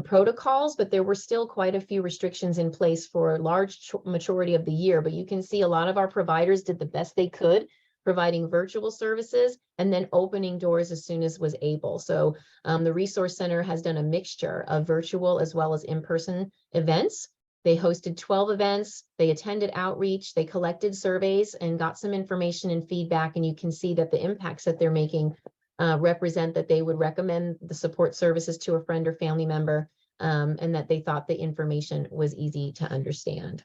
protocols, but there were still quite a few restrictions in place for a large majority of the year. But you can see a lot of our providers did the best they could, providing virtual services and then opening doors as soon as was able. So the Resource Center has done a mixture of virtual as well as in-person events. They hosted 12 events, they attended outreach, they collected surveys and got some information and feedback. And you can see that the impacts that they're making represent that they would recommend the support services to a friend or family member, and that they thought the information was easy to understand.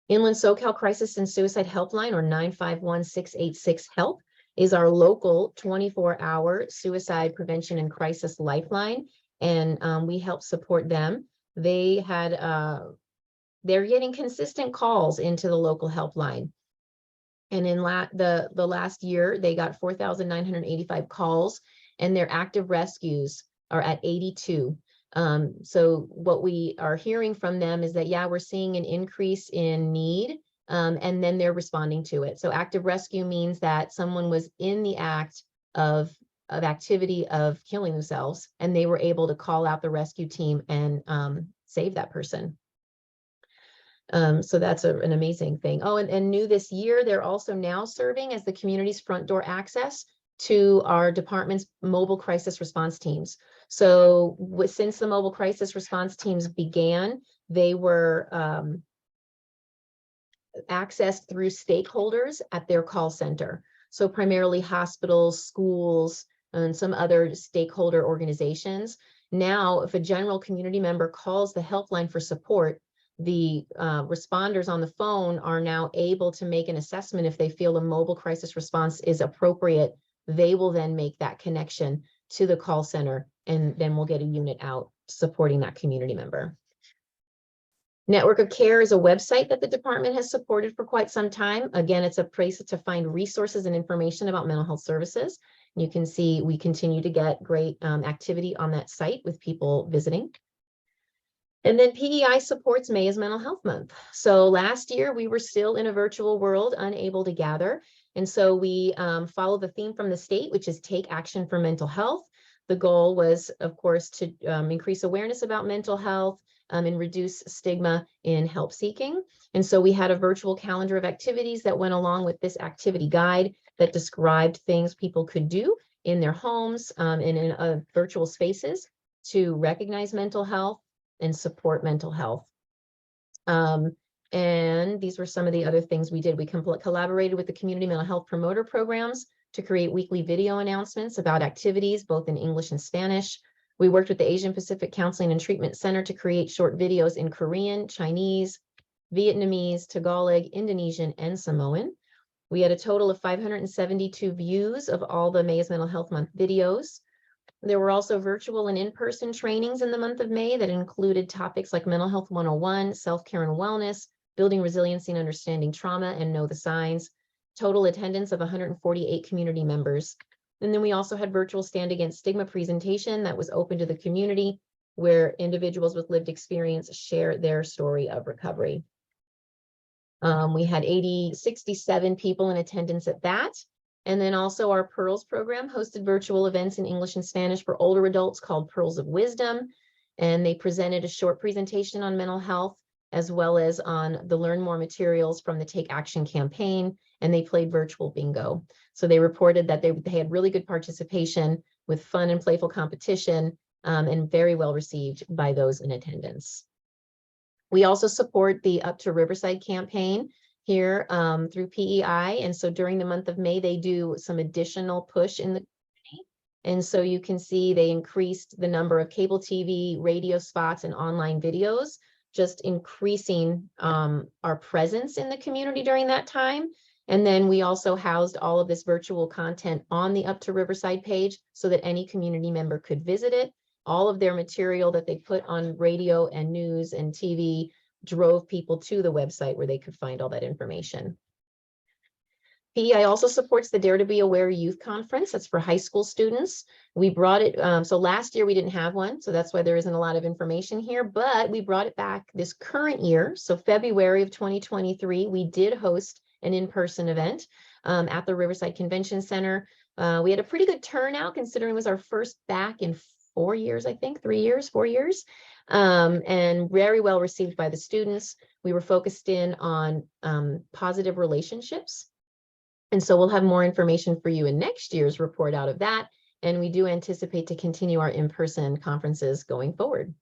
Inland SoCal Crisis and Suicide Helpline, or 951-686-HELP, is our local 24-hour suicide prevention and crisis lifeline, and we help support them. They had, they're getting consistent calls into the local helpline. And in the last year, they got 4,985 calls, and their active rescues are at 82. So what we are hearing from them is that, yeah, we're seeing an increase in need, and then they're responding to it. So active rescue means that someone was in the act of activity of killing themselves, and they were able to call out the rescue team and save that person. So that's an amazing thing. Oh, and new this year, they're also now serving as the community's front door access to our department's mobile crisis response teams. So since the mobile crisis response teams began, they were accessed through stakeholders at their call center. So primarily hospitals, schools, and some other stakeholder organizations. Now, if a general community member calls the helpline for support, the responders on the phone are now able to make an assessment if they feel a mobile crisis response is appropriate. They will then make that connection to the call center, and then we'll get a unit out supporting that community member. Network of Care is a website that the department has supported for quite some time. Again, it's a place to find resources and information about mental health services. You can see we continue to get great activity on that site with people visiting. And then PEI supports May is Mental Health Month. So last year we were still in a virtual world, unable to gather. And so we follow the theme from the state, which is take action for mental health. The goal was, of course, to increase awareness about mental health and reduce stigma in help seeking. And so we had a virtual calendar of activities that went along with this activity guide that described things people could do in their homes and in virtual spaces to recognize mental health and support mental health. And these were some of the other things we did. We collaborated with the community mental health promoter programs to create weekly video announcements about activities, both in English and Spanish. We worked with the Asian Pacific Counseling and Treatment Center to create short videos in Korean, Chinese, Vietnamese, Tagalog, Indonesian, and Samoan. We had a total of 572 views of all the May is Mental Health Month videos. There were also virtual and in-person trainings in the month of May that included topics like Mental Health 101, self-care and wellness, building resiliency and understanding trauma, and know the signs. Total attendance of 148 community members. And then we also had virtual Stand Against Stigma presentation that was open to the community, where individuals with lived experience share their story of recovery. We had 67 people in attendance at that. And then also our Pearls program hosted virtual events in English and Spanish for older adults called Pearls of Wisdom. And they presented a short presentation on mental health, as well as on the Learn More materials from the Take Action campaign. And they played virtual bingo. So they reported that they had really good participation with fun and playful competition and very well received by those in attendance. We also support the Up to Riverside campaign here through PEI. And so during the month of May, they do some additional push in the community. And so you can see they increased the number of cable TV, radio spots, and online videos, just increasing our presence in the community during that time. And then we also housed all of this virtual content on the Up to Riverside page so that any community member could visit it. All of their material that they put on radio and news and TV drove people to the website where they could find all that information. PEI also supports the Dare to Be Aware Youth Conference. That's for high school students. We brought it, so last year we didn't have one, so that's why there isn't a lot of information here, but we brought it back this current year. So February of 2023, we did host an in-person event at the Riverside Convention Center. We had a pretty good turnout considering it was our first back in 4 years, I think, 3 years, 4 years, and very well received by the students. We were focused in on positive relationships. And so we'll have more information for you in next year's report out of that. And we do anticipate to continue our in-person conferences going forward.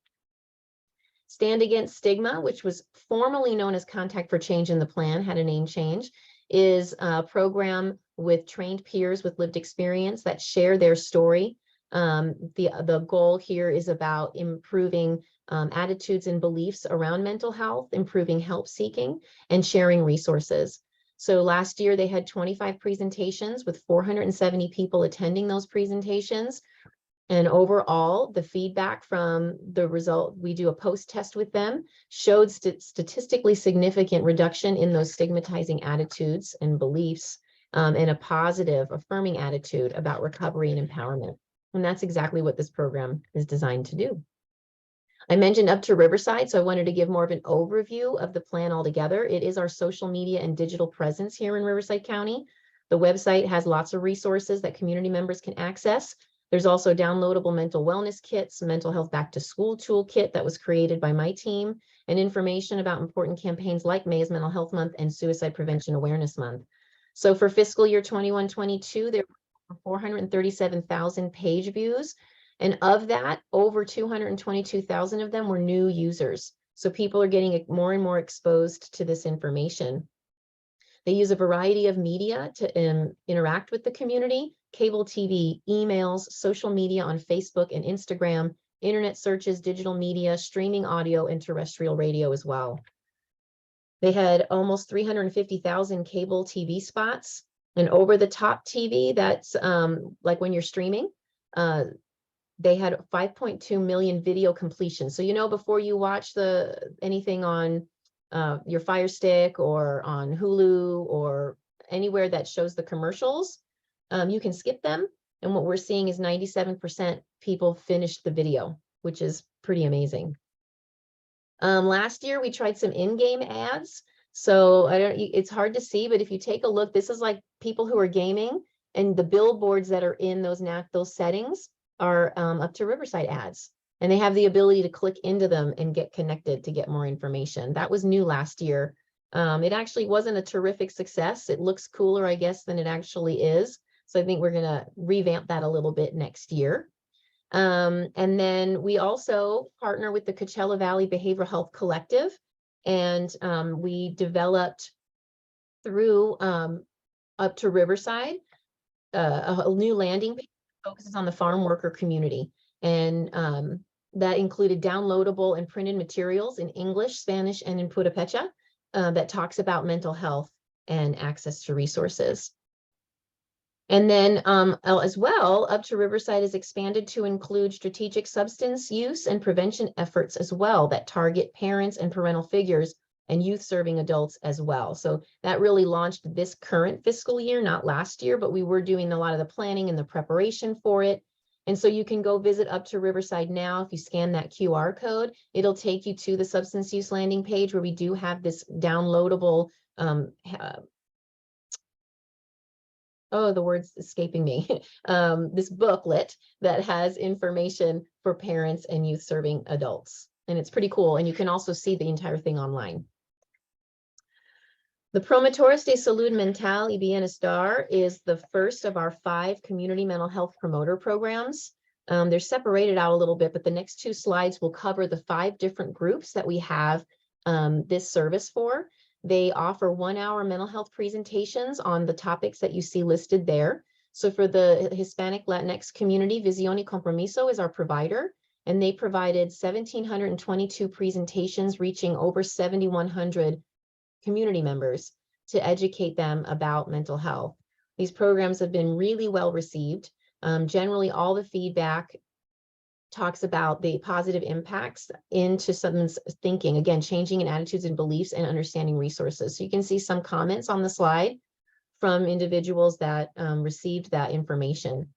Stand Against Stigma, which was formerly known as Contact for Change in the Plan, had a name change, is a program with trained peers with lived experience that share their story. The goal here is about improving attitudes and beliefs around mental health, improving help seeking, and sharing resources. So last year they had 25 presentations with 470 people attending those presentations. And overall, the feedback from the result, we do a post-test with them, showed statistically significant reduction in those stigmatizing attitudes and beliefs, and a positive, affirming attitude about recovery and empowerment. And that's exactly what this program is designed to do. I mentioned Up to Riverside, so I wanted to give more of an overview of the plan altogether. It is our social media and digital presence here in Riverside County. The website has lots of resources that community members can access. There's also downloadable mental wellness kits, mental health back to school toolkit that was created by my team, and information about important campaigns like May is Mental Health Month and Suicide Prevention Awareness Month. So for fiscal year 21-22, there were 437,000 page views. And of that, over 222,000 of them were new users. So people are getting more and more exposed to this information. They use a variety of media to interact with the community: cable TV, emails, social media on Facebook and Instagram, internet searches, digital media, streaming audio, and terrestrial radio as well. They had almost 350,000 cable TV spots, and over the top TV, that's like when you're streaming, they had 5.2 million video completions. So, you know, before you watch anything on your Fire Stick or on Hulu or anywhere that shows the commercials, you can skip them. And what we're seeing is 97% people finished the video, which is pretty amazing. Last year, we tried some in-game ads. So it's hard to see, but if you take a look, this is like people who are gaming, and the billboards that are in those settings are up to Riverside ads. And they have the ability to click into them and get connected to get more information. That was new last year. It actually wasn't a terrific success. It looks cooler, I guess, than it actually is. So I think we're going to revamp that a little bit next year. And then we also partner with the Coachella Valley Behavioral Health Collective. And we developed through up to Riverside a new landing page that focuses on the farm worker community. And that included downloadable and printed materials in English, Spanish, and in Putupecha that talks about mental health and access to resources. And then as well, Up to Riverside is expanded to include strategic substance use and prevention efforts as well that target parents and parental figures and youth serving adults as well. So that really launched this current fiscal year, not last year, but we were doing a lot of the planning and the preparation for it. And so you can go visit Up to Riverside now. If you scan that QR code, it'll take you to the substance use landing page where we do have this downloadable the word's escaping me, this booklet that has information for parents and youth serving adults. And it's pretty cool. And you can also see the entire thing online. The Promotores de Salud Mental y Bienestar is the first of our 5 community mental health promoter programs. They're separated out a little bit, but the next 2 slides will cover the 5 different groups that we have this service for. They offer 1-hour mental health presentations on the topics that you see listed there. So for the Hispanic Latinx community, Visión y Compromiso is our provider, and they provided 1,722 presentations reaching over 7,100 community members to educate them about mental health. These programs have been really well received. Generally, all the feedback talks about the positive impacts into someone's thinking, again, changing in attitudes and beliefs and understanding resources. So you can see some comments on the slide from individuals that received that information.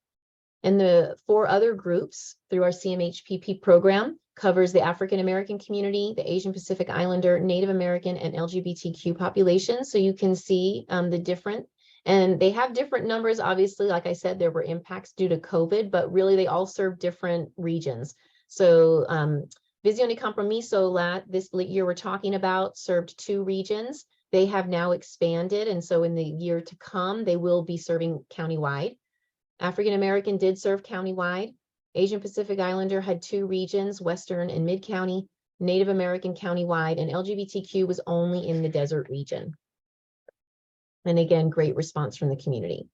And the 4 other groups through our CMHPP program covers the African American community, the Asian Pacific Islander, Native American, and LGBTQ populations. So you can see the different. And they have different numbers. Obviously, like I said, there were impacts due to COVID, but really they all serve different regions. So Visión y Compromiso this year we're talking about served 2 regions. They have now expanded. And so in the year to come, they will be serving countywide. African American did serve countywide. Asian Pacific Islander had 2 regions, Western and Mid-County. Native American countywide, and LGBTQ was only in the desert region. And again, great response from the community.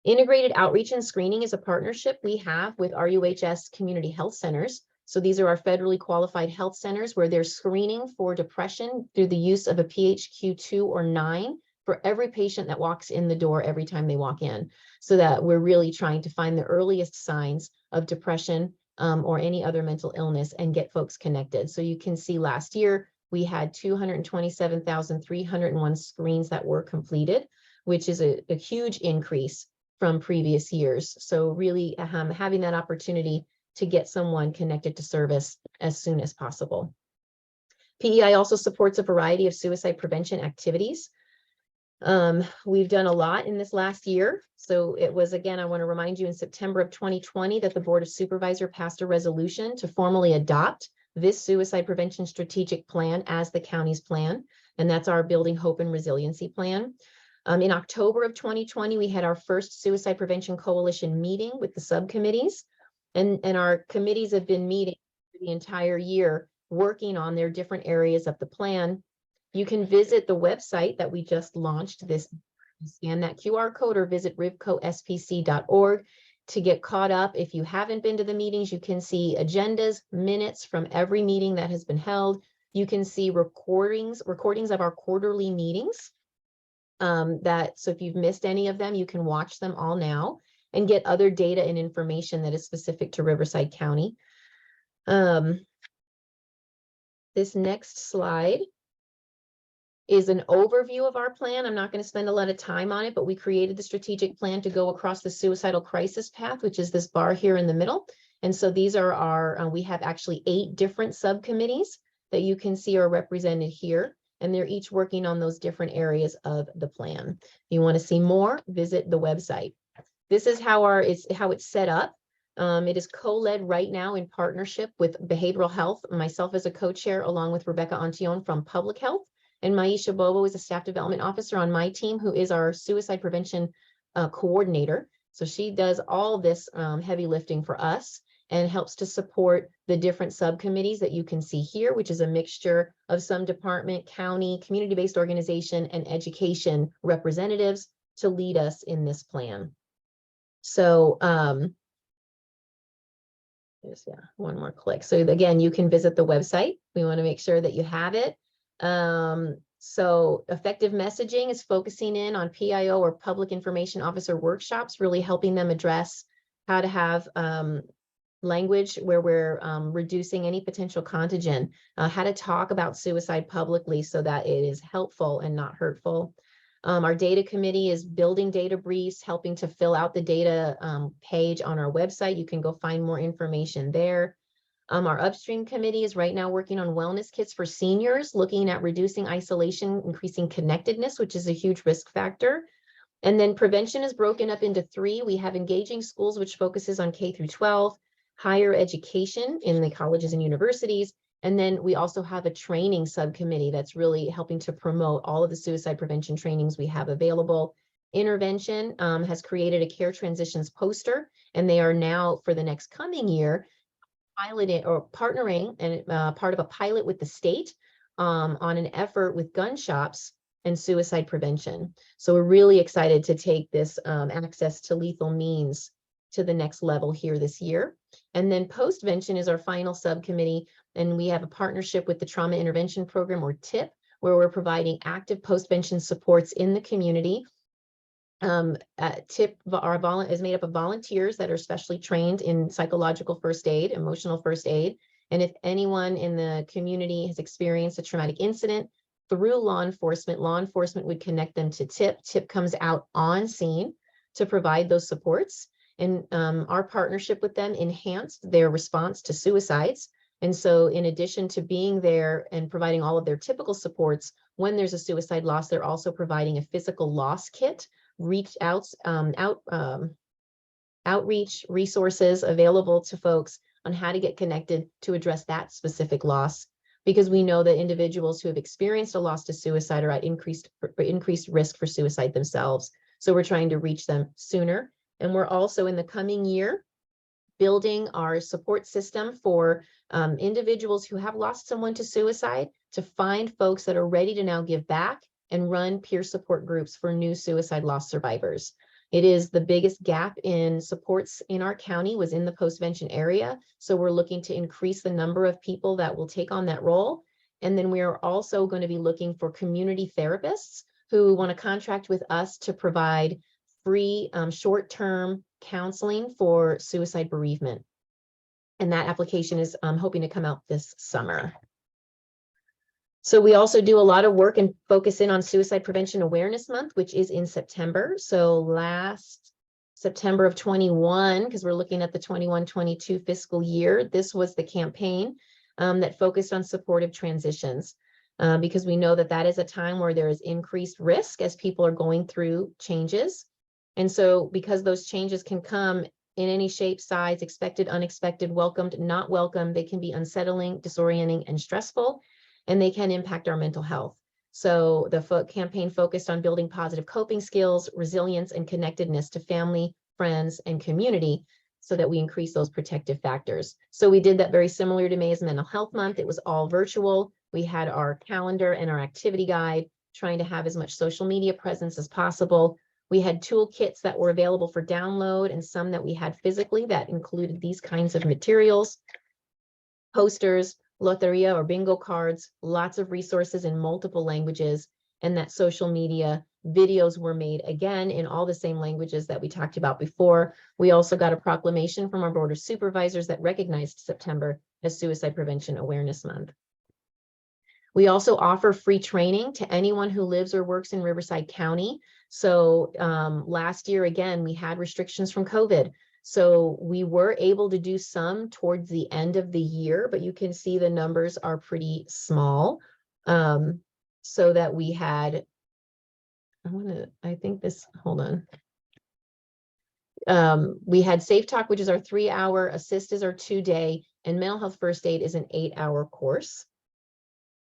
Integrated outreach and screening is a partnership we have with RUHS community health centers. So these are our federally qualified health centers where they're screening for depression through the use of a PHQ-2 or 9 for every patient that walks in the door every time they walk in. So that we're really trying to find the earliest signs of depression or any other mental illness and get folks connected. So you can see last year, we had 227,301 screens that were completed, which is a huge increase from previous years. So really having that opportunity to get someone connected to service as soon as possible. PEI also supports a variety of suicide prevention activities. We've done a lot in this last year. So it was, again, I want to remind you in September of 2020 that the Board of Supervisors passed a resolution to formally adopt this suicide prevention strategic plan as the county's plan. And that's our Building Hope and Resiliency plan. In October of 2020, we had our first Suicide Prevention Coalition meeting with the subcommittees. And our committees have been meeting the entire year, working on their different areas of the plan. You can visit the website that we just launched, scan that QR code or visit rivcospc.org. to get caught up. If you haven't been to the meetings, you can see agendas, minutes from every meeting that has been held. You can see recordings of our quarterly meetings. So if you've missed any of them, you can watch them all now and get other data and information that is specific to Riverside County. This next slide is an overview of our plan. I'm not going to spend a lot of time on it, but we created the strategic plan to go across the suicidal crisis path, which is this bar here in the middle. And so these are our, we have actually 8 different subcommittees that you can see are represented here, and they're each working on those different areas of the plan. If you want to see more, visit the website. This is how it's set up. It is co-led right now in partnership with behavioral health, myself as a co-chair, along with Rebecca Antion from public health. And Maisha Bobo is a staff development officer on my team, who is our suicide prevention coordinator. So she does all this heavy lifting for us and helps to support the different subcommittees that you can see here, which is a mixture of some department, county, community-based organization, and education representatives to lead us in this plan. So there's one more click. So again, you can visit the website. We want to make sure that you have it. So effective messaging is focusing in on PIO or public information officer workshops, really helping them address how to have language where we're reducing any potential contagion, how to talk about suicide publicly so that it is helpful and not hurtful. Our data committee is building data briefs, helping to fill out the data page on our website. You can go find more information there. Our upstream committee is right now working on wellness kits for seniors, looking at reducing isolation, increasing connectedness, which is a huge risk factor. And then prevention is broken up into 3. We have engaging schools, which focuses on K through 12, higher education in the colleges and universities. And then we also have a training subcommittee that's really helping to promote all of the suicide prevention trainings we have available. Intervention has created a care transitions poster, and they are now, for the next coming year, piloting or partnering and part of a pilot with the state on an effort with gun shops and suicide prevention. So we're really excited to take this access to lethal means to the next level here this year. And then postvention is our final subcommittee, and we have a partnership with the Trauma Intervention Program, or TIP, where we're providing active postvention supports in the community. TIP is made up of volunteers that are specially trained in psychological first aid, emotional first aid. And if anyone in the community has experienced a traumatic incident through law enforcement would connect them to TIP. TIP comes out on scene to provide those supports. And our partnership with them enhanced their response to suicides. And so in addition to being there and providing all of their typical supports, when there's a suicide loss, they're also providing a physical loss kit, outreach resources available to folks on how to get connected to address that specific loss, because we know that individuals who have experienced a loss to suicide are at increased risk for suicide themselves. So we're trying to reach them sooner. And we're also in the coming year building our support system for individuals who have lost someone to suicide, to find folks that are ready to now give back and run peer support groups for new suicide loss survivors. It is the biggest gap in supports in our county was in the postvention area. So we're looking to increase the number of people that will take on that role. And then we are also going to be looking for community therapists who want to contract with us to provide free short-term counseling for suicide bereavement. And that application is hoping to come out this summer. So we also do a lot of work and focus in on Suicide Prevention Awareness Month, which is in September. So last September of 21, because we're looking at the 21-22 fiscal year, this was the campaign that focused on supportive transitions, because we know that that is a time where there is increased risk as people are going through changes. And so because those changes can come in any shape, size, expected, unexpected, welcomed, not welcome, they can be unsettling, disorienting, and stressful, and they can impact our mental health. So the campaign focused on building positive coping skills, resilience, and connectedness to family, friends, and community so that we increase those protective factors. So we did that very similar to May as Mental Health Month. It was all virtual. We had our calendar and our activity guide, trying to have as much social media presence as possible. We had toolkits that were available for download and some that we had physically that included these kinds of materials, posters, loteria or bingo cards, lots of resources in multiple languages, and that social media videos were made again in all the same languages that we talked about before. We also got a proclamation from our board of supervisors that recognized September as Suicide Prevention Awareness Month. We also offer free training to anyone who lives or works in Riverside County. So last year, again, we had restrictions from COVID. So we were able to do some towards the end of the year, but you can see the numbers are pretty small. So that we had, hold on. We had Safe Talk, which is our 3-hour, Assist is our 2-day, and Mental Health First Aid is an 8-hour course.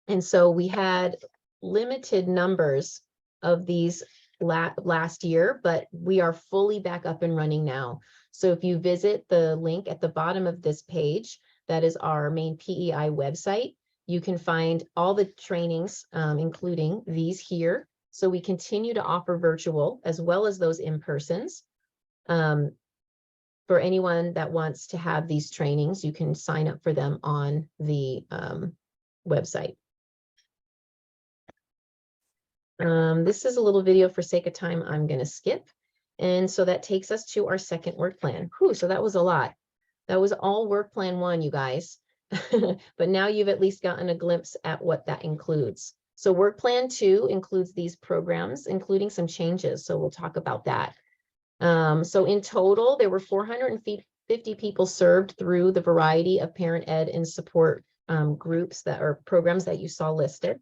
And so we had limited numbers of these last year, but we are fully back up and running now. So if you visit the link at the bottom of this page, that is our main PEI website, you can find all the trainings, including these here. So we continue to offer virtual as well as those in-persons. For anyone that wants to have these trainings, you can sign up for them on the website. This is a little video for sake of time I'm going to skip. And so that takes us to our second work plan. Whew, so that was a lot. That was all work plan 1, you guys. But now you've at least gotten a glimpse at what that includes. So work plan 2 includes these programs, including some changes. So we'll talk about that. So in total, there were 450 people served through the variety of parent ed and support groups that are programs that you saw listed.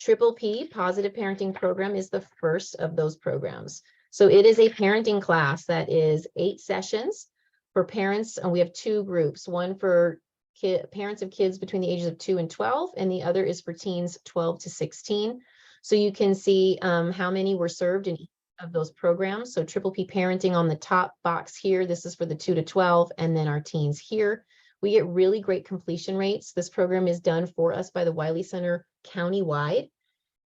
Triple P, Positive Parenting Program, is the first of those programs. So it is a parenting class that is 8 sessions for parents. And we have 2 groups, one for parents of kids between the ages of 2 and 12, and the other is for teens 12 to 16. So you can see how many were served in each of those programs. So Triple P Parenting on the top box here, this is for the 2 to 12, and then our teens here. We get really great completion rates. This program is done for us by the Wiley Center countywide.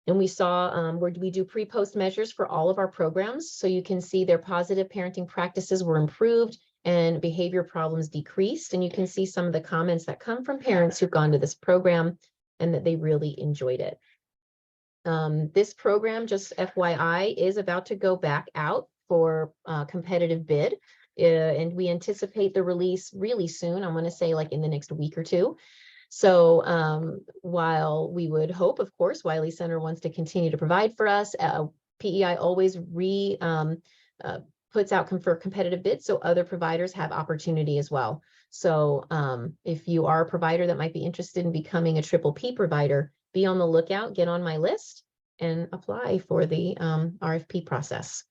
And we saw where we do pre-post measures for all of our programs. So you can see their positive parenting practices were improved and behavior problems decreased. And you can see some of the comments that come from parents who've gone to this program and that they really enjoyed it. This program, just FYI, is about to go back out for competitive bid. And we anticipate the release really soon. I'm going to say like in the next week or 2. So while we would hope, of course, Wiley Center wants to continue to provide for us, PEI always puts out for competitive bids so other providers have opportunity as well. So if you are a provider that might be interested in becoming a Triple P provider, be on the lookout, get on my list and apply for the RFP process.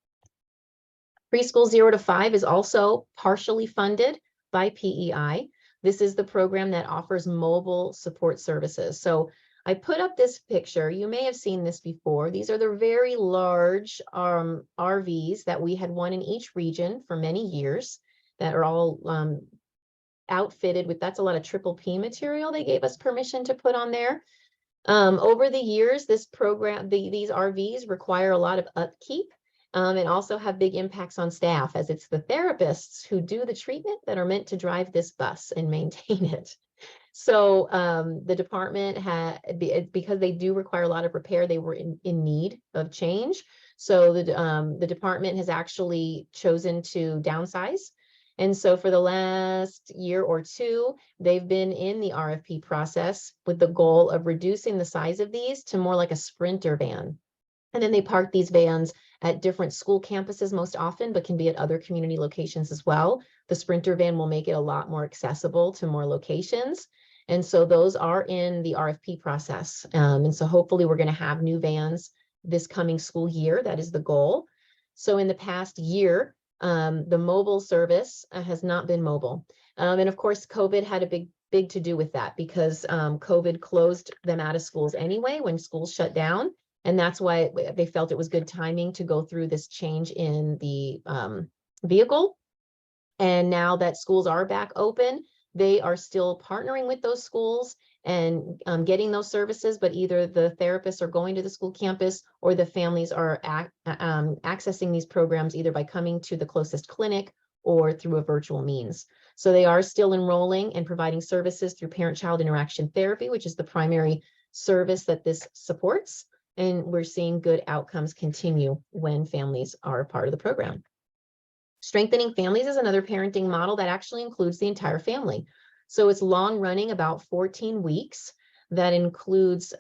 Preschool 0 to 5 is also partially funded by PEI. This is the program that offers mobile support services. So I put up this picture. You may have seen this before. These are the very large RVs that we had one in each region for many years that are all outfitted with, that's a lot of Triple P material they gave us permission to put on there. Over the years, this program, these RVs require a lot of upkeep. And also have big impacts on staff, as it's the therapists who do the treatment that are meant to drive this bus and maintain it. So the department had, because they do require a lot of repair, they were in need of change. So the department has actually chosen to downsize. And so for the last year or 2, they've been in the RFP process with the goal of reducing the size of these to more like a Sprinter van. And then they park these vans at different school campuses most often, but can be at other community locations as well. The Sprinter van will make it a lot more accessible to more locations. And so those are in the RFP process. And so hopefully we're going to have new vans this coming school year. That is the goal. So in the past year, the mobile service has not been mobile. And of course, COVID had a big to do with that because COVID closed them out of schools anyway when schools shut down. And that's why they felt it was good timing to go through this change in the vehicle. And now that schools are back open, they are still partnering with those schools and getting those services, but either the therapists are going to the school campus or the families are accessing these programs either by coming to the closest clinic or through a virtual means. So they are still enrolling and providing services through parent-child interaction therapy, which is the primary service that this supports. And we're seeing good outcomes continue when families are a part of the program. Strengthening families is another parenting model that actually includes the entire family. So it's long running, about 14 weeks. That includes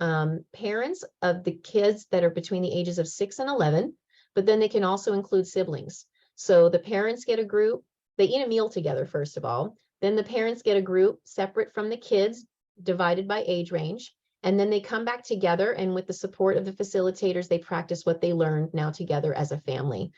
parents of the kids that are between the ages of 6 and 11, but then they can also include siblings. So the parents get a group, they eat a meal together, first of all. Then the parents get a group separate from the kids, divided by age range. And then they come back together, and with the support of the facilitators, they practice what they learned now together as a family.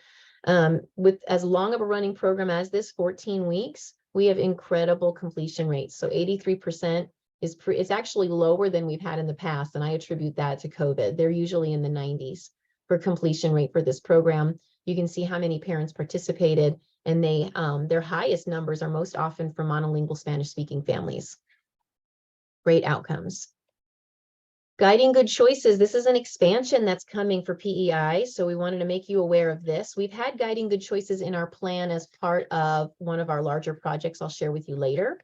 With as long of a running program as this, 14 weeks, we have incredible completion rates. So 83% is actually lower than we've had in the past, and I attribute that to COVID. They're usually in the 90s for completion rate for this program. You can see how many parents participated, and their highest numbers are most often from monolingual Spanish-speaking families. Great outcomes. Guiding Good Choices. This is an expansion that's coming for PEI, so we wanted to make you aware of this. We've had Guiding Good Choices in our plan as part of one of our larger projects I'll share with you later.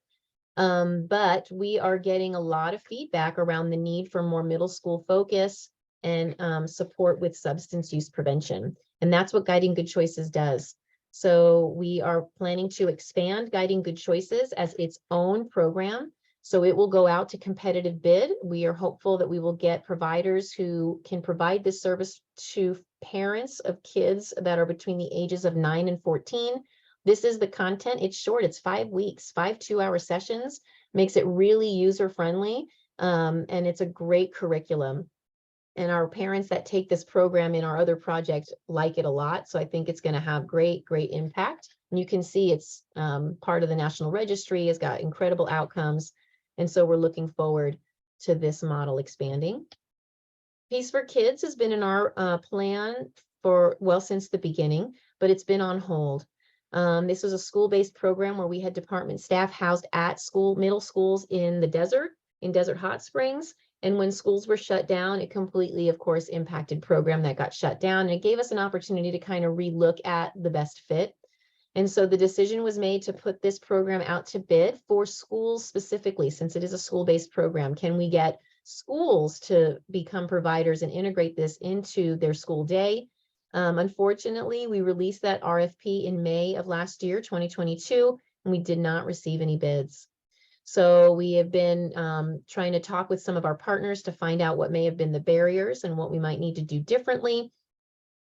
But we are getting a lot of feedback around the need for more middle school focus and support with substance use prevention. And that's what Guiding Good Choices does. So we are planning to expand Guiding Good Choices as its own program. So it will go out to competitive bid. We are hopeful that we will get providers who can provide this service to parents of kids that are between the ages of 9 and 14. This is the content. It's short. It's 5 weeks, 5 2-hour sessions, makes it really user-friendly, and it's a great curriculum. And our parents that take this program in our other project like it a lot. So I think it's going to have great impact. And you can see it's part of the National Registry, has got incredible outcomes. And so we're looking forward to this model expanding. Peace for Kids has been in our plan since the beginning, but it's been on hold. This was a school-based program where we had department staff housed at middle schools in the desert, in Desert Hot Springs. And when schools were shut down, it completely, of course, impacted program that got shut down. And it gave us an opportunity to kind of relook at the best fit. And so the decision was made to put this program out to bid for schools specifically, since it is a school-based program. Can we get schools to become providers and integrate this into their school day? Unfortunately, we released that RFP in May of last year, 2022, and we did not receive any bids. So we have been trying to talk with some of our partners to find out what may have been the barriers and what we might need to do differently.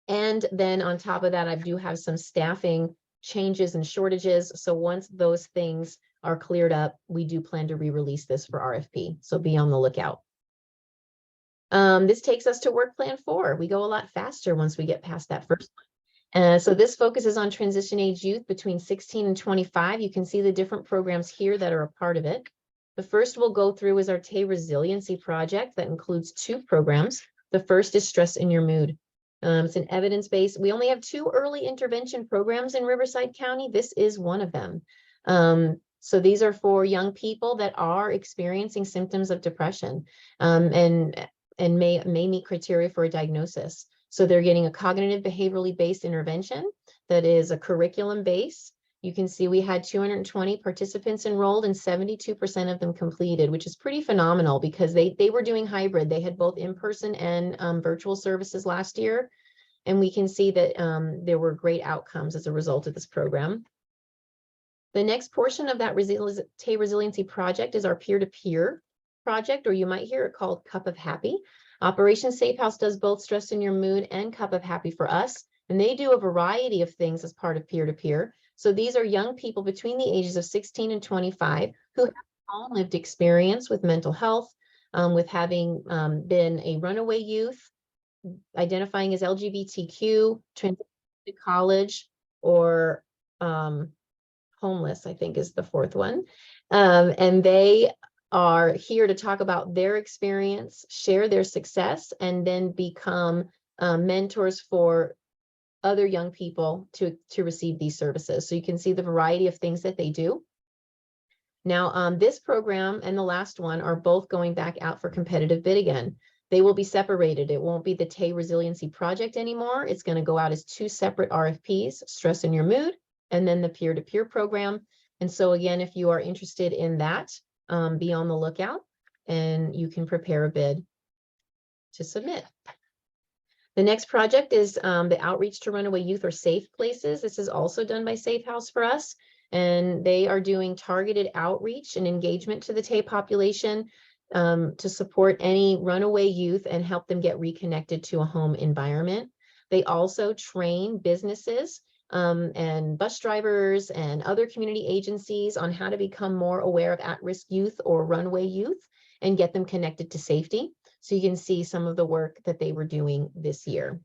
And then on top of that, I do have some staffing changes and shortages. So once those things are cleared up, we do plan to re-release this for RFP. So be on the lookout. This takes us to work plan 4. We go a lot faster once we get past that first one. So this focuses on transition age youth between 16 and 25. You can see the different programs here that are a part of it. The first we'll go through is our TAY Resiliency Project that includes 2 programs. The first is Stress in Your Mood. It's an evidence-based. We only have 2 early intervention programs in Riverside County. This is one of them. So these are for young people that are experiencing symptoms of depression and may meet criteria for a diagnosis. So they're getting a cognitive behaviorally based intervention that is a curriculum base. You can see we had 220 participants enrolled and 72% of them completed, which is pretty phenomenal because they were doing hybrid. They had both in-person and virtual services last year. And we can see that there were great outcomes as a result of this program. The next portion of that TAY Resiliency Project is our peer-to-peer project, or you might hear it called Cup of Happy. Operation Safe House does both Stress in Your Mood and Cup of Happy for us. And they do a variety of things as part of peer-to-peer. So these are young people between the ages of 16 and 25 who have own lived experience with mental health, with having been a runaway youth, identifying as LGBTQ, transitioning to college, or homeless, I think is the 4th one. And they are here to talk about their experience, share their success, and then become mentors for other young people to receive these services. So you can see the variety of things that they do. Now, this program and the last one are both going back out for competitive bid again. They will be separated. It won't be the TAY Resiliency Project anymore. It's going to go out as 2 separate RFPs, Stress in Your Mood, and then the peer-to-peer program. And so again, if you are interested in that, be on the lookout and you can prepare a bid to submit. The next project is the Outreach to Runaway Youth or Safe Places. This is also done by Safe House for us. And they are doing targeted outreach and engagement to the TAY population to support any runaway youth and help them get reconnected to a home environment. They also train businesses and bus drivers and other community agencies on how to become more aware of at-risk youth or runaway youth and get them connected to safety. So you can see some of the work that they were doing this year.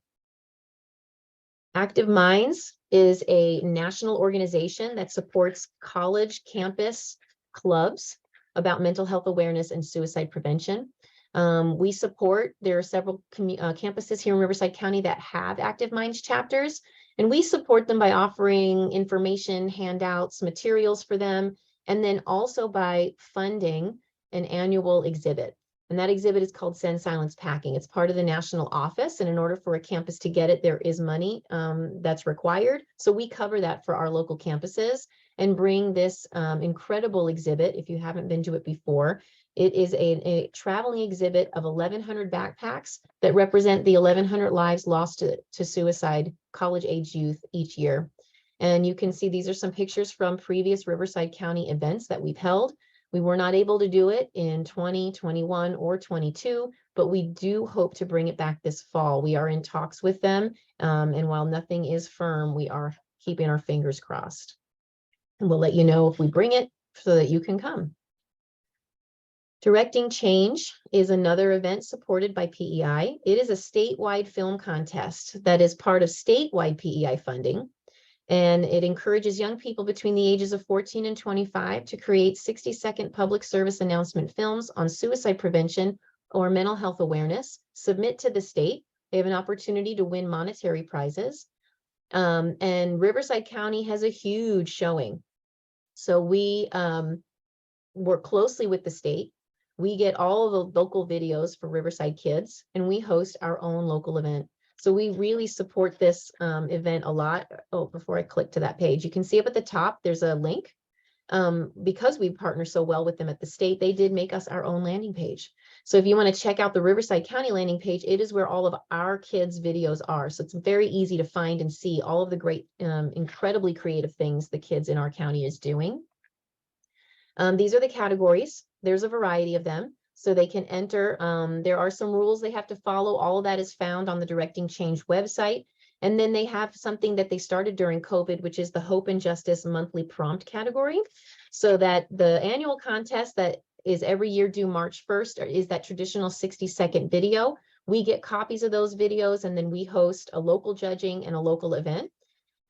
Active Minds is a national organization that supports college campus clubs about mental health awareness and suicide prevention. We support, there are several campuses here in Riverside County that have Active Minds chapters, and we support them by offering information, handouts, materials for them, and then also by funding an annual exhibit. And that exhibit is called Send Silence Packing. It's part of the national office. And in order for a campus to get it, there is money that's required. So we cover that for our local campuses and bring this incredible exhibit. If you haven't been to it before, it is a traveling exhibit of 1,100 backpacks that represent the 1,100 lives lost to suicide, college-age youth each year. And you can see these are some pictures from previous Riverside County events that we've held. We were not able to do it in 2021 or 22, but we do hope to bring it back this fall. We are in talks with them, and while nothing is firm, we are keeping our fingers crossed. And we'll let you know if we bring it so that you can come. Directing Change is another event supported by PEI. It is a statewide film contest that is part of statewide PEI funding. And it encourages young people between the ages of 14 and 25 to create 60-second public service announcement films on suicide prevention or mental health awareness, submit to the state. They have an opportunity to win monetary prizes. And Riverside County has a huge showing. So we work closely with the state. We get all of the local videos for Riverside kids, and we host our own local event. So we really support this event a lot. Oh, before I click to that page, you can see up at the top, there's a link. Because we partner so well with them at the state, they did make us our own landing page. So if you want to check out the Riverside County landing page, it is where all of our kids' videos are. So it's very easy to find and see all of the great, incredibly creative things the kids in our county is doing. These are the categories. There's a variety of them. So they can enter, there are some rules they have to follow. All of that is found on the Directing Change website. And then they have something that they started during COVID, which is the Hope and Justice monthly prompt category. So that the annual contest that is every year due March 1st is that traditional 60-second video. We get copies of those videos, and then we host a local judging and a local event.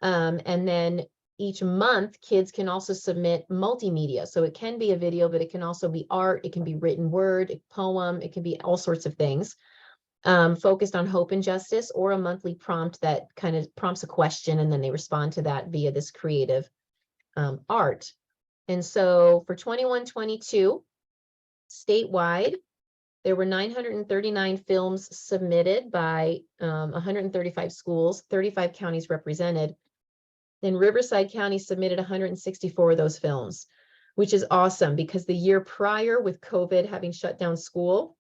And then each month, kids can also submit multimedia. So it can be a video, but it can also be art. It can be written word, a poem. It can be all sorts of things focused on hope and justice, or a monthly prompt that kind of prompts a question, and then they respond to that via this creative art. And so for 21-22, statewide, there were 939 films submitted by 135 schools, 35 counties represented. Then Riverside County submitted 164 of those films, which is awesome because the year prior, with COVID having shut down school,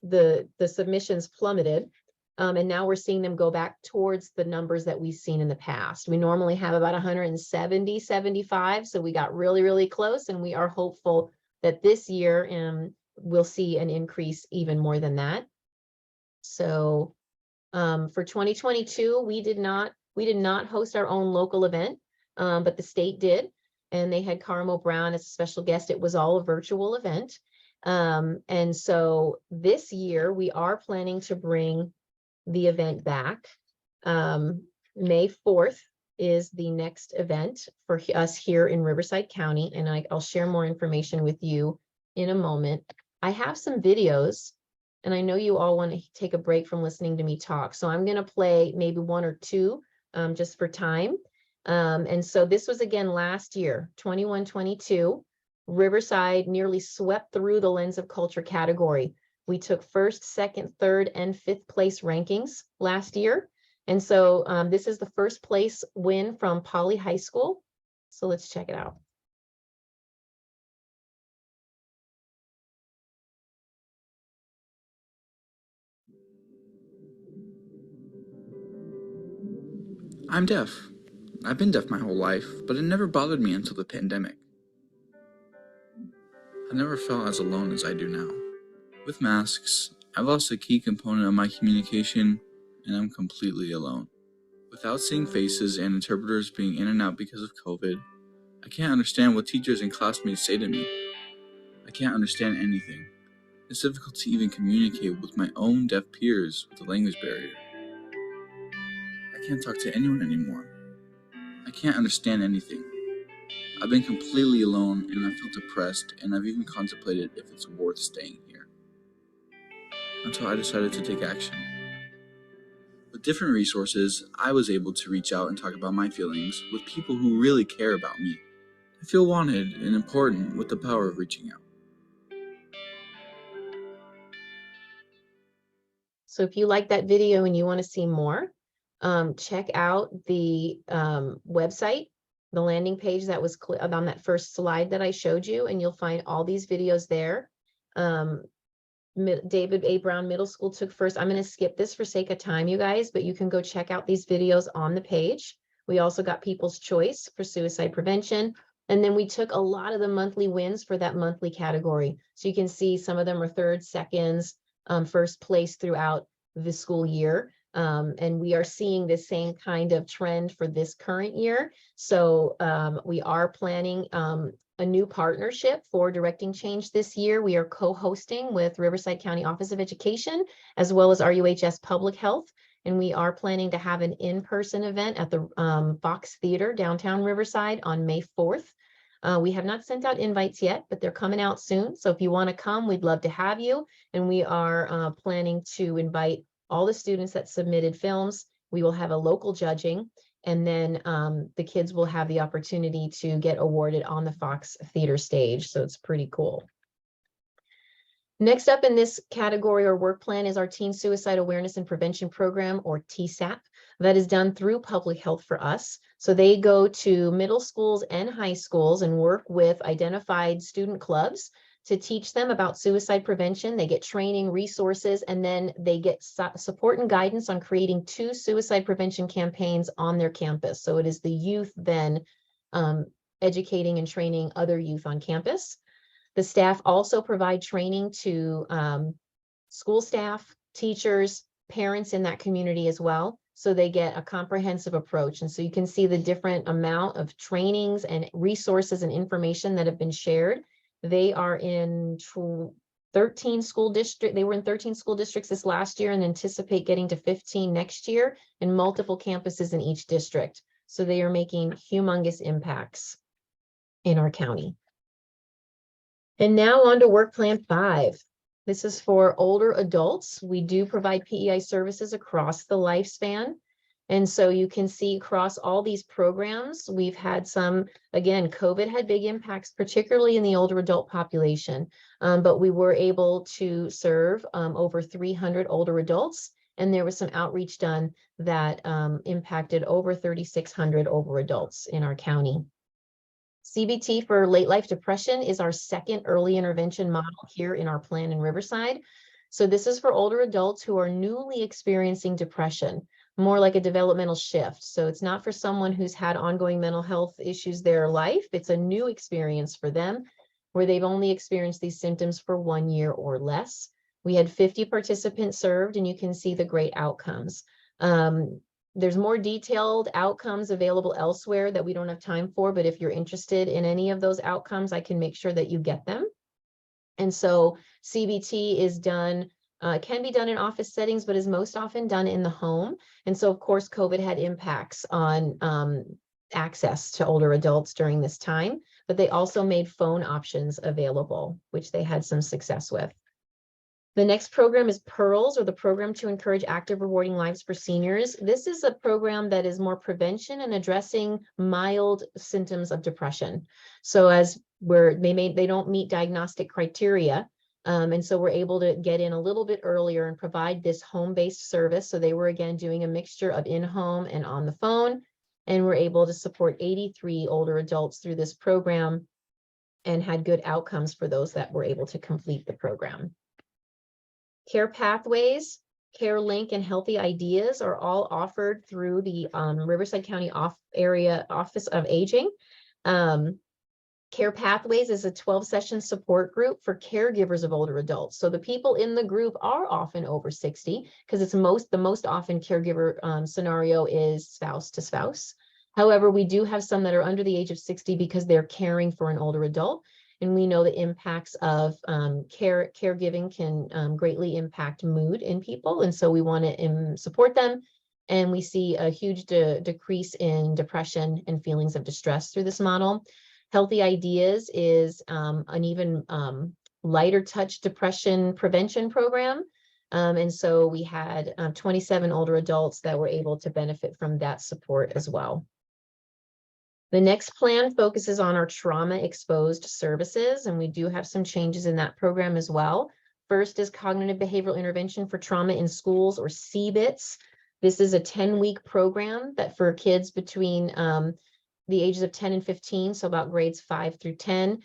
the submissions plummeted. And now we're seeing them go back towards the numbers that we've seen in the past. We normally have about 170, 75. So we got really, really close, and we are hopeful that this year we'll see an increase even more than that. So for 2022, we did not host our own local event, but the state did, and they had Carmo Brown as a special guest. It was all a virtual event. And so this year we are planning to bring the event back. May 4th is the next event for us here in Riverside County, and I'll share more information with you in a moment. I have some videos, and I know you all want to take a break from listening to me talk, so I'm going to play maybe one or two just for time. And so this was again last year, 21-22. Riverside nearly swept through the Lens of Culture category. We took first, second, third, and fifth place rankings last year. And so this is the first place win from Poly High School. So let's check it out. I'm deaf. I've been deaf my whole life, but it never bothered me until the pandemic. I never felt as alone as I do now. With masks, I've lost a key component of my communication, and I'm completely alone. Without seeing faces and interpreters being in and out because of COVID, I can't understand what teachers and classmates say to me. I can't understand anything. It's difficult to even communicate with my own deaf peers with the language barrier. I can't talk to anyone anymore. I can't understand anything. I've been completely alone and I felt depressed, and I've even contemplated if it's worth staying here. Until I decided to take action. With different resources, I was able to reach out and talk about my feelings with people who really care about me. I feel wanted and important with the power of reaching out. So if you like that video and you want to see more, check out the website, the landing page that was on that first slide that I showed you, and you'll find all these videos there. David A. Brown Middle School took first. I'm going to skip this for sake of time, you guys, but you can go check out these videos on the page. We also got People's Choice for suicide prevention. And then we took a lot of the monthly wins for that monthly category. So you can see some of them are third, seconds, first place throughout the school year. And we are seeing the same kind of trend for this current year. So we are planning a new partnership for Directing Change this year. We are co-hosting with Riverside County Office of Education, as well as RUHS Public Health. And we are planning to have an in-person event at the Fox Theater, downtown Riverside on May 4th. We have not sent out invites yet, but they're coming out soon. So if you want to come, we'd love to have you. And we are planning to invite all the students that submitted films. We will have a local judging, and then the kids will have the opportunity to get awarded on the Fox Theater stage. So it's pretty cool. Next up in this category or work plan is our Teen Suicide Awareness and Prevention Program, or TSAP, that is done through Public Health for Us. So they go to middle schools and high schools and work with identified student clubs to teach them about suicide prevention. They get training, resources, and then they get support and guidance on creating 2 suicide prevention campaigns on their campus. So it is the youth then educating and training other youth on campus. The staff also provide training to school staff, teachers, parents in that community as well. So they get a comprehensive approach. And so you can see the different amount of trainings and resources and information that have been shared. They are in 13 school districts. They were in 13 school districts this last year and anticipate getting to 15 next year, and multiple campuses in each district. So they are making humongous impacts in our county. And now on to Work Plan 5. This is for older adults. We do provide PEI services across the lifespan. And so you can see across all these programs, we've had some, again, COVID had big impacts, particularly in the older adult population. But we were able to serve over 300 older adults. And there was some outreach done that impacted over 3,600 older adults in our county. CBT for late life depression is our second early intervention model here in our plan in Riverside. So this is for older adults who are newly experiencing depression, more like a developmental shift. So it's not for someone who's had ongoing mental health issues their life. It's a new experience for them where they've only experienced these symptoms for 1 year or less. We had 50 participants served, and you can see the great outcomes. There's more detailed outcomes available elsewhere that we don't have time for, but if you're interested in any of those outcomes, I can make sure that you get them. And so CBT is done, can be done in office settings, but is most often done in the home. And so, of course, COVID had impacts on access to older adults during this time, but they also made phone options available, which they had some success with. The next program is PEARLS, or the Program to Encourage Active Rewarding Lives for Seniors. This is a program that is more prevention and addressing mild symptoms of depression. So as where they don't meet diagnostic criteria. And so we're able to get in a little bit earlier and provide this home-based service. So they were again doing a mixture of in-home and on the phone. And we're able to support 83 older adults through this program and had good outcomes for those that were able to complete the program. Care pathways, Care Link, and Healthy Ideas are all offered through the Riverside County Area Office of Aging. Care Pathways is a 12-session support group for caregivers of older adults. So the people in the group are often over 60 because it's the most often caregiver scenario is spouse to spouse. However, we do have some that are under the age of 60 because they're caring for an older adult. And we know the impacts of caregiving can greatly impact mood in people. And so we want to support them. And we see a huge decrease in depression and feelings of distress through this model. Healthy Ideas is an even lighter touch depression prevention program. And so we had 27 older adults that were able to benefit from that support as well. The next plan focuses on our trauma-exposed services, and we do have some changes in that program as well. First is Cognitive Behavioral Intervention for Trauma in Schools, or CBITS. This is a 10-week program that for kids between the ages of 10 and 15, so about grades 5 through 10,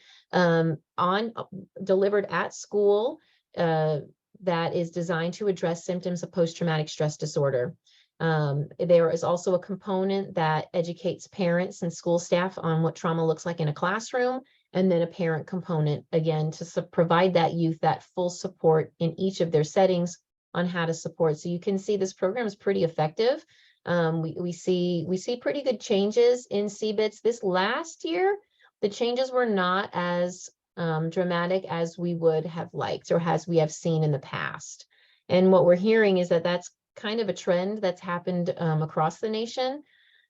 delivered at school that is designed to address symptoms of post-traumatic stress disorder. There is also a component that educates parents and school staff on what trauma looks like in a classroom, and then a parent component, again, to provide that youth that full support in each of their settings on how to support. So you can see this program is pretty effective. We see pretty good changes in CBITS. This last year, the changes were not as dramatic as we would have liked or as we have seen in the past. And what we're hearing is that that's kind of a trend that's happened across the nation.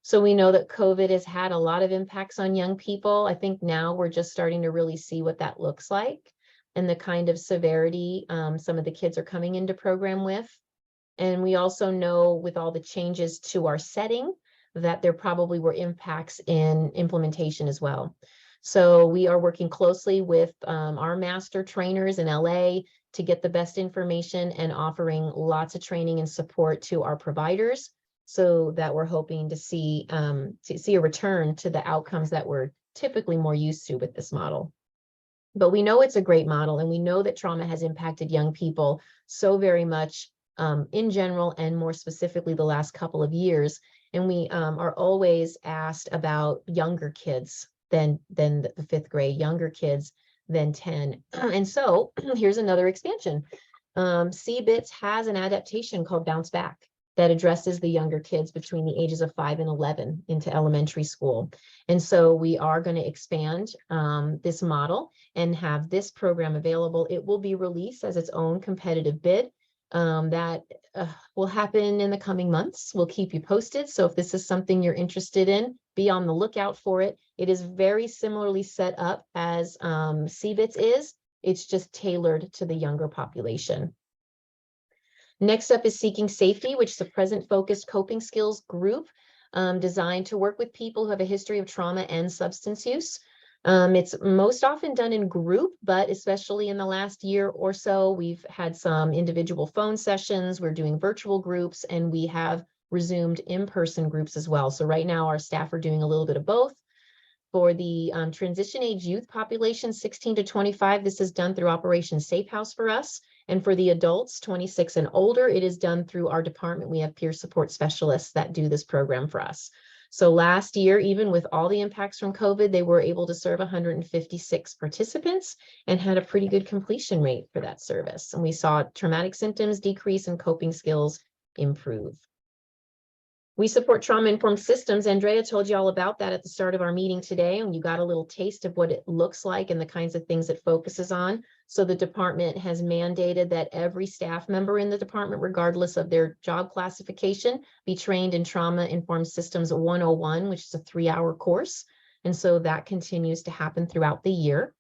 So we know that COVID has had a lot of impacts on young people. I think now we're just starting to really see what that looks like and the kind of severity some of the kids are coming into program with. And we also know with all the changes to our setting that there probably were impacts in implementation as well. So we are working closely with our master trainers in LA to get the best information and offering lots of training and support to our providers so that we're hoping to see a return to the outcomes that we're typically more used to with this model. But we know it's a great model, and we know that trauma has impacted young people so very much in general, and more specifically the last couple of years. And we are always asked about younger kids than the 5th grade, younger kids than 10. And so here's another expansion. CBITS has an adaptation called Bounce Back that addresses the younger kids between the ages of 5 and 11 into elementary school. And so we are going to expand this model and have this program available. It will be released as its own competitive bid. That will happen in the coming months. We'll keep you posted. So if this is something you're interested in, be on the lookout for it. It is very similarly set up as CBITS is. It's just tailored to the younger population. Next up is Seeking Safety, which is a present-focused coping skills group designed to work with people who have a history of trauma and substance use. It's most often done in group, but especially in the last year or so, we've had some individual phone sessions, we're doing virtual groups, and we have resumed in-person groups as well. So right now our staff are doing a little bit of both. For the transition age youth population, 16 to 25, this is done through Operation Safe House for us. And for the adults, 26 and older, it is done through our department. We have peer support specialists that do this program for us. So last year, even with all the impacts from COVID, they were able to serve 156 participants and had a pretty good completion rate for that service. And we saw traumatic symptoms decrease and coping skills improve. We support trauma-informed systems. Andrea told you all about that at the start of our meeting today, and you got a little taste of what it looks like and the kinds of things it focuses on. So the department has mandated that every staff member in the department, regardless of their job classification, be trained in Trauma-Informed Systems 101, which is a 3-hour course. And so that continues to happen throughout the year.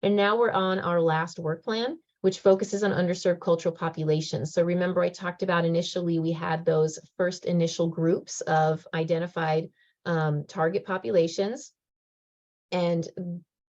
And now we're on our last work plan, which focuses on underserved cultural populations. So remember, I talked about initially, we had those first initial groups of identified target populations. And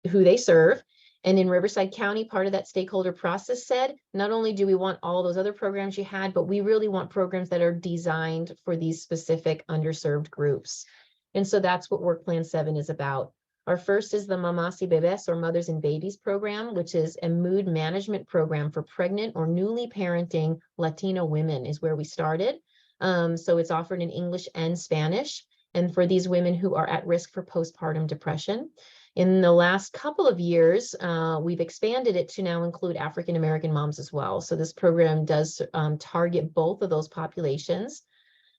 who they serve. And in Riverside County, part of that stakeholder process said, not only do we want all those other programs you had, but we really want programs that are designed for these specific underserved groups. And so that's what Work Plan 7 is about. Our first is the Mamas y Bebés, or Mothers and Babies program, which is a mood management program for pregnant or newly parenting Latino women, is where we started. So it's offered in English and Spanish, and for these women who are at risk for postpartum depression. In the last couple of years, we've expanded it to now include African-American moms as well. So this program does target both of those populations.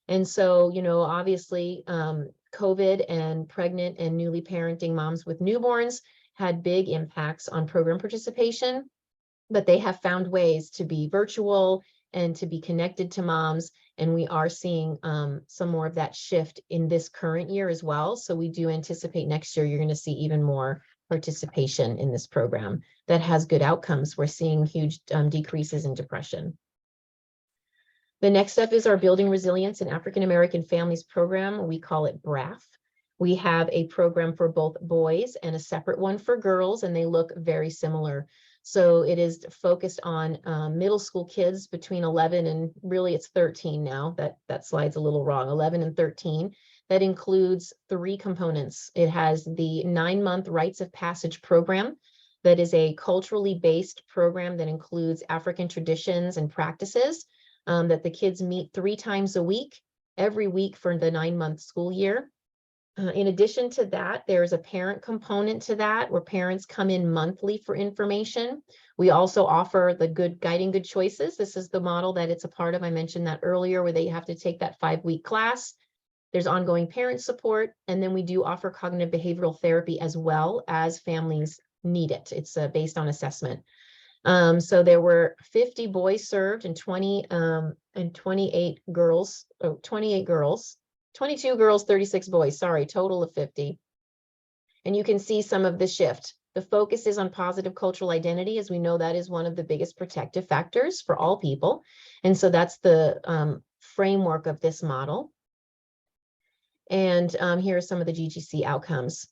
And so, you know, obviously, COVID and pregnant and newly parenting moms with newborns had big impacts on program participation, but they have found ways to be virtual and to be connected to moms. And we are seeing some more of that shift in this current year as well. So we do anticipate next year, you're going to see even more participation in this program that has good outcomes. We're seeing huge decreases in depression. The next step is our Building Resilience in African American Families program. We call it BRAF. We have a program for both boys and a separate one for girls, and they look very similar. So it is focused on middle school kids between 11 and really it's 13 now. That slide's a little wrong, 11 and 13. That includes 3 components. It has the 9-month Rites of Passage program. That is a culturally based program that includes African traditions and practices that the kids meet 3 times a week, every week for the 9-month school year. In addition to that, there's a parent component to that where parents come in monthly for information. We also offer the Guiding Good Choices. This is the model that it's a part of. I mentioned that earlier, where they have to take that 5-week class. There's ongoing parent support. And then we do offer cognitive behavioral therapy as well as families need it. It's based on assessment. So there were 50 boys served and 28 girls, 22 girls, 36 boys, sorry, total of 50. And you can see some of the shift. The focus is on positive cultural identity, as we know that is one of the biggest protective factors for all people. And so that's the framework of this model. And here are some of the GGC outcomes.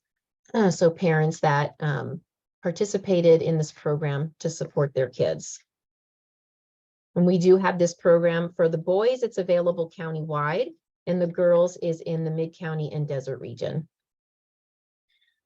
So parents that participated in this program to support their kids. And we do have this program for the boys. It's available countywide, and the girls is in the Mid-County and Desert region.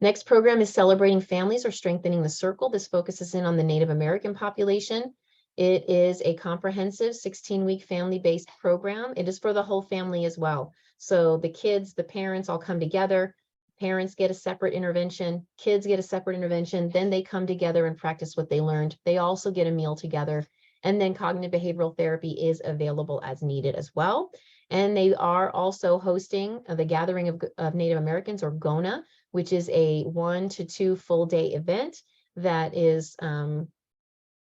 Next program is Celebrating Families or Strengthening the Circle. This focuses in on the Native American population. It is a comprehensive 16-week family-based program. It is for the whole family as well. So the kids, the parents all come together. Parents get a separate intervention, kids get a separate intervention, then they come together and practice what they learned. They also get a meal together. And then cognitive behavioral therapy is available as needed as well. And they are also hosting the Gathering of Native Americans, or GONA, which is a 1 to 2 full day event that is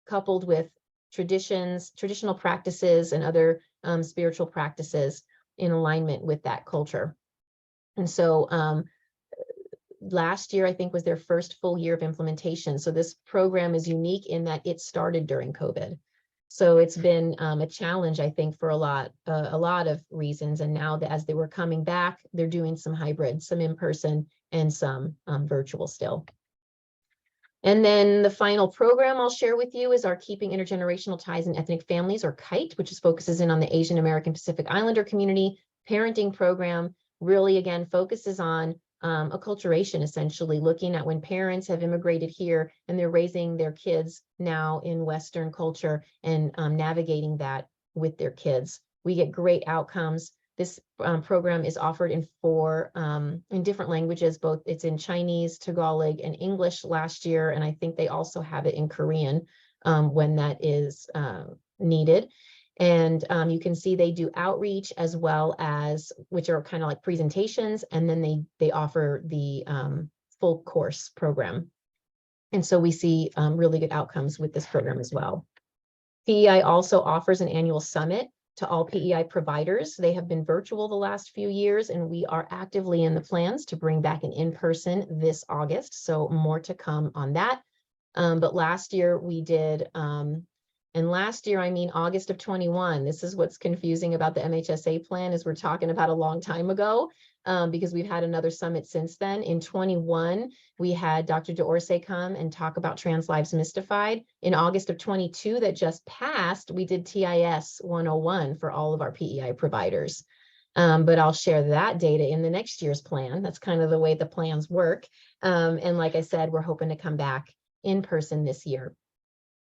coupled with traditional practices and other spiritual practices in alignment with that culture. And so last year, I think, was their first full year of implementation. So this program is unique in that it started during COVID. So it's been a challenge, I think, for a lot of reasons. And now that as they were coming back, they're doing some hybrid, some in-person and some virtual still. And then the final program I'll share with you is our Keeping Intergenerational Ties in Ethnic Families, or KITE, which focuses in on the Asian American Pacific Islander community. Parenting program really, again, focuses on acculturation, essentially looking at when parents have immigrated here and they're raising their kids now in Western culture and navigating that with their kids. We get great outcomes. This program is offered in different languages, both it's in Chinese, Tagalog, and English last year, and I think they also have it in Korean when that is needed. And you can see they do outreach as well as, which are kind of like presentations, and then they offer the full course program. And so we see really good outcomes with this program as well. PEI also offers an annual summit to all PEI providers. They have been virtual the last few years, and we are actively in the plans to bring back an in-person this August. So more to come on that. But last year we did, and last year, I mean, August of 21, this is what's confusing about the MHSA plan, is we're talking about a long time ago. because we've had another summit since then. In 21, we had Dr. DeOrsay come and talk about Trans Lives Mystified. In August of 22 that just passed, we did TIS 101 for all of our PEI providers. But I'll share that data in the next year's plan. That's kind of the way the plans work. And like I said, we're hoping to come back in person this year.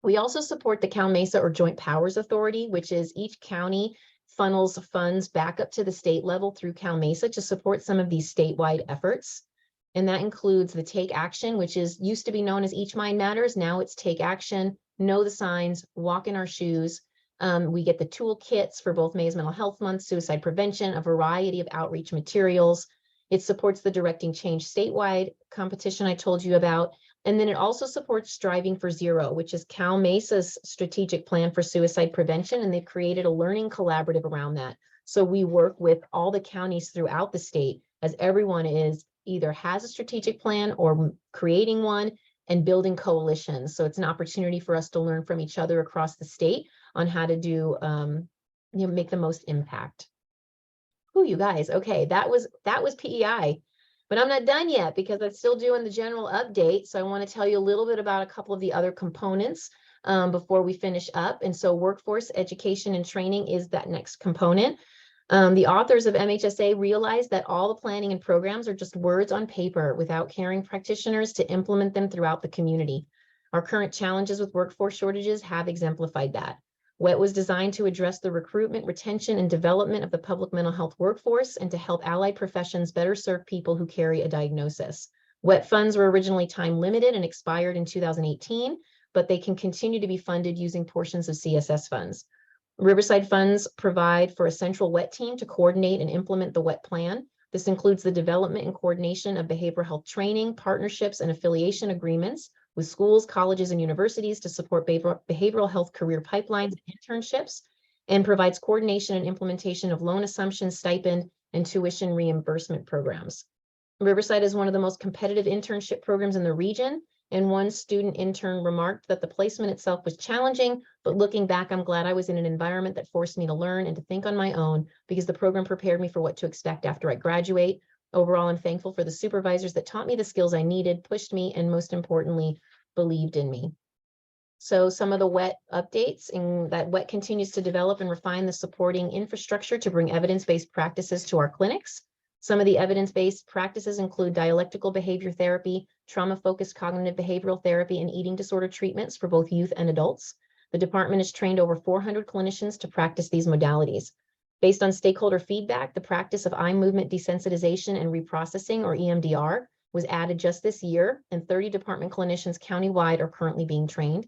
We also support the Cal Mesa or Joint Powers Authority, which is each county funnels funds back up to the state level through Cal Mesa to support some of these statewide efforts. And that includes the Take Action, which used to be known as Each Mind Matters. Now it's Take Action, Know the Signs, Walk in Our Shoes. We get the toolkits for both May's Mental Health Month, suicide prevention, a variety of outreach materials. It supports the Directing Change statewide competition I told you about. And then it also supports Striving for Zero, which is Cal Mesa's strategic plan for suicide prevention. And they've created a learning collaborative around that. So we work with all the counties throughout the state, as everyone either has a strategic plan or creating one and building coalitions. So it's an opportunity for us to learn from each other across the state on how to do, make the most impact. Oh, you guys, okay, that was PEI. But I'm not done yet because I'm still doing the general update. So I want to tell you a little bit about a couple of the other components before we finish up. And so workforce education and training is that next component. The authors of MHSA realized that all the planning and programs are just words on paper without caring practitioners to implement them throughout the community. Our current challenges with workforce shortages have exemplified that. WET was designed to address the recruitment, retention, and development of the public mental health workforce and to help allied professions better serve people who carry a diagnosis. WET funds were originally time limited and expired in 2018, but they can continue to be funded using portions of CSS funds. Riverside funds provide for a central WET team to coordinate and implement the WET plan. This includes the development and coordination of behavioral health training, partnerships, and affiliation agreements with schools, colleges, and universities to support behavioral health career pipelines and internships, and provides coordination and implementation of loan assumption, stipend, and tuition reimbursement programs. Riverside is one of the most competitive internship programs in the region, and one student intern remarked that the placement itself was challenging, but looking back, I'm glad I was in an environment that forced me to learn and to think on my own because the program prepared me for what to expect after I graduate. Overall, I'm thankful for the supervisors that taught me the skills I needed, pushed me, and most importantly, believed in me. So some of the WET updates, and that WET continues to develop and refine the supporting infrastructure to bring evidence-based practices to our clinics. Some of the evidence-based practices include dialectical behavior therapy, trauma-focused cognitive behavioral therapy, and eating disorder treatments for both youth and adults. The department has trained over 400 clinicians to practice these modalities. Based on stakeholder feedback, the practice of eye movement desensitization and reprocessing, or EMDR, was added just this year, and 30 department clinicians countywide are currently being trained.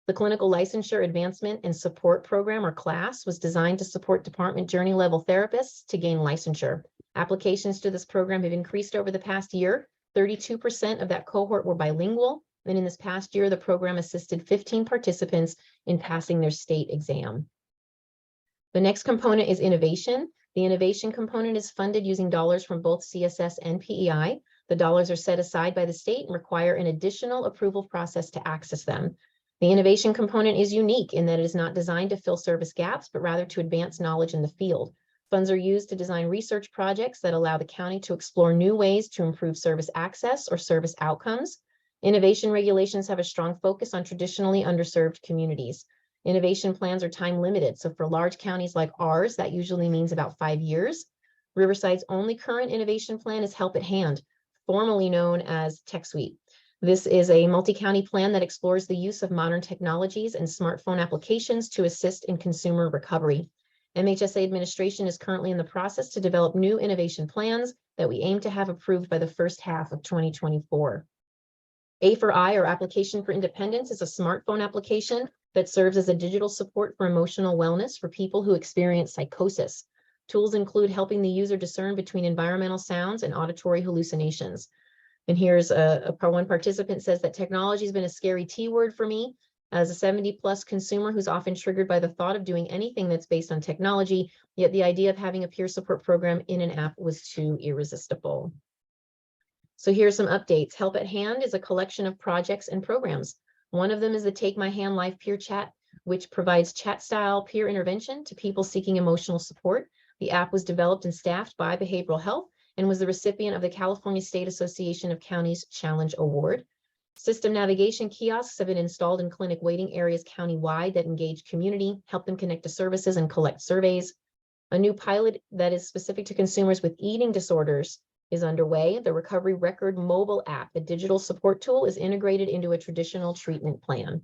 The Clinical Licensure Advancement and Support Program, or CLAS, was designed to support department journey level therapists to gain licensure. Applications to this program have increased over the past year. 32% of that cohort were bilingual, and in this past year, the program assisted 15 participants in passing their state exam. The next component is innovation. The innovation component is funded using dollars from both CSS and PEI. The dollars are set aside by the state and require an additional approval process to access them. The innovation component is unique in that it is not designed to fill service gaps, but rather to advance knowledge in the field. Funds are used to design research projects that allow the county to explore new ways to improve service access or service outcomes. Innovation regulations have a strong focus on traditionally underserved communities. Innovation plans are time limited. So for large counties like ours, that usually means about 5 years. Riverside's only current innovation plan is Help at Hand, formerly known as TechSuite. This is a multi-county plan that explores the use of modern technologies and smartphone applications to assist in consumer recovery. MHSA administration is currently in the process to develop new innovation plans that we aim to have approved by the first half of 2024. A for I, or Application for Independence, is a smartphone application that serves as a digital support for emotional wellness for people who experience psychosis. Tools include helping the user discern between environmental sounds and auditory hallucinations. And here's one participant says that technology has been a scary T word for me. As a 70+ consumer who's often triggered by the thought of doing anything that's based on technology, yet the idea of having a peer support program in an app was too irresistible. So here's some updates. Help at Hand is a collection of projects and programs. One of them is the Take My Hand Live Peer Chat, which provides chat-style peer intervention to people seeking emotional support. The app was developed and staffed by Behavioral Health and was the recipient of the California State Association of Counties Challenge Award. System navigation kiosks have been installed in clinic waiting areas countywide that engage community, help them connect to services, and collect surveys. A new pilot that is specific to consumers with eating disorders is underway. The Recovery Record mobile app, a digital support tool, is integrated into a traditional treatment plan.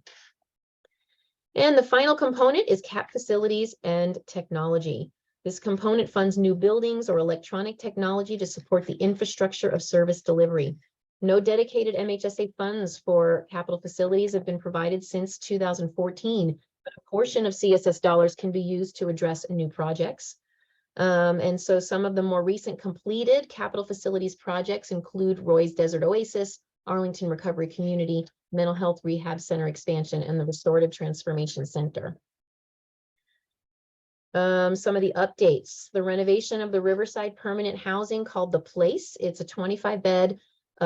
And the final component is CAP facilities and technology. This component funds new buildings or electronic technology to support the infrastructure of service delivery. No dedicated MHSA funds for capital facilities have been provided since 2014, but a portion of CSS dollars can be used to address new projects. And so some of the more recent completed capital facilities projects include Roy's Desert Oasis, Arlington Recovery Community, Mental Health Rehab Center expansion, and the Restorative Transformation Center. Some of the updates: the renovation of the Riverside permanent housing called The Place. It's a 25-bed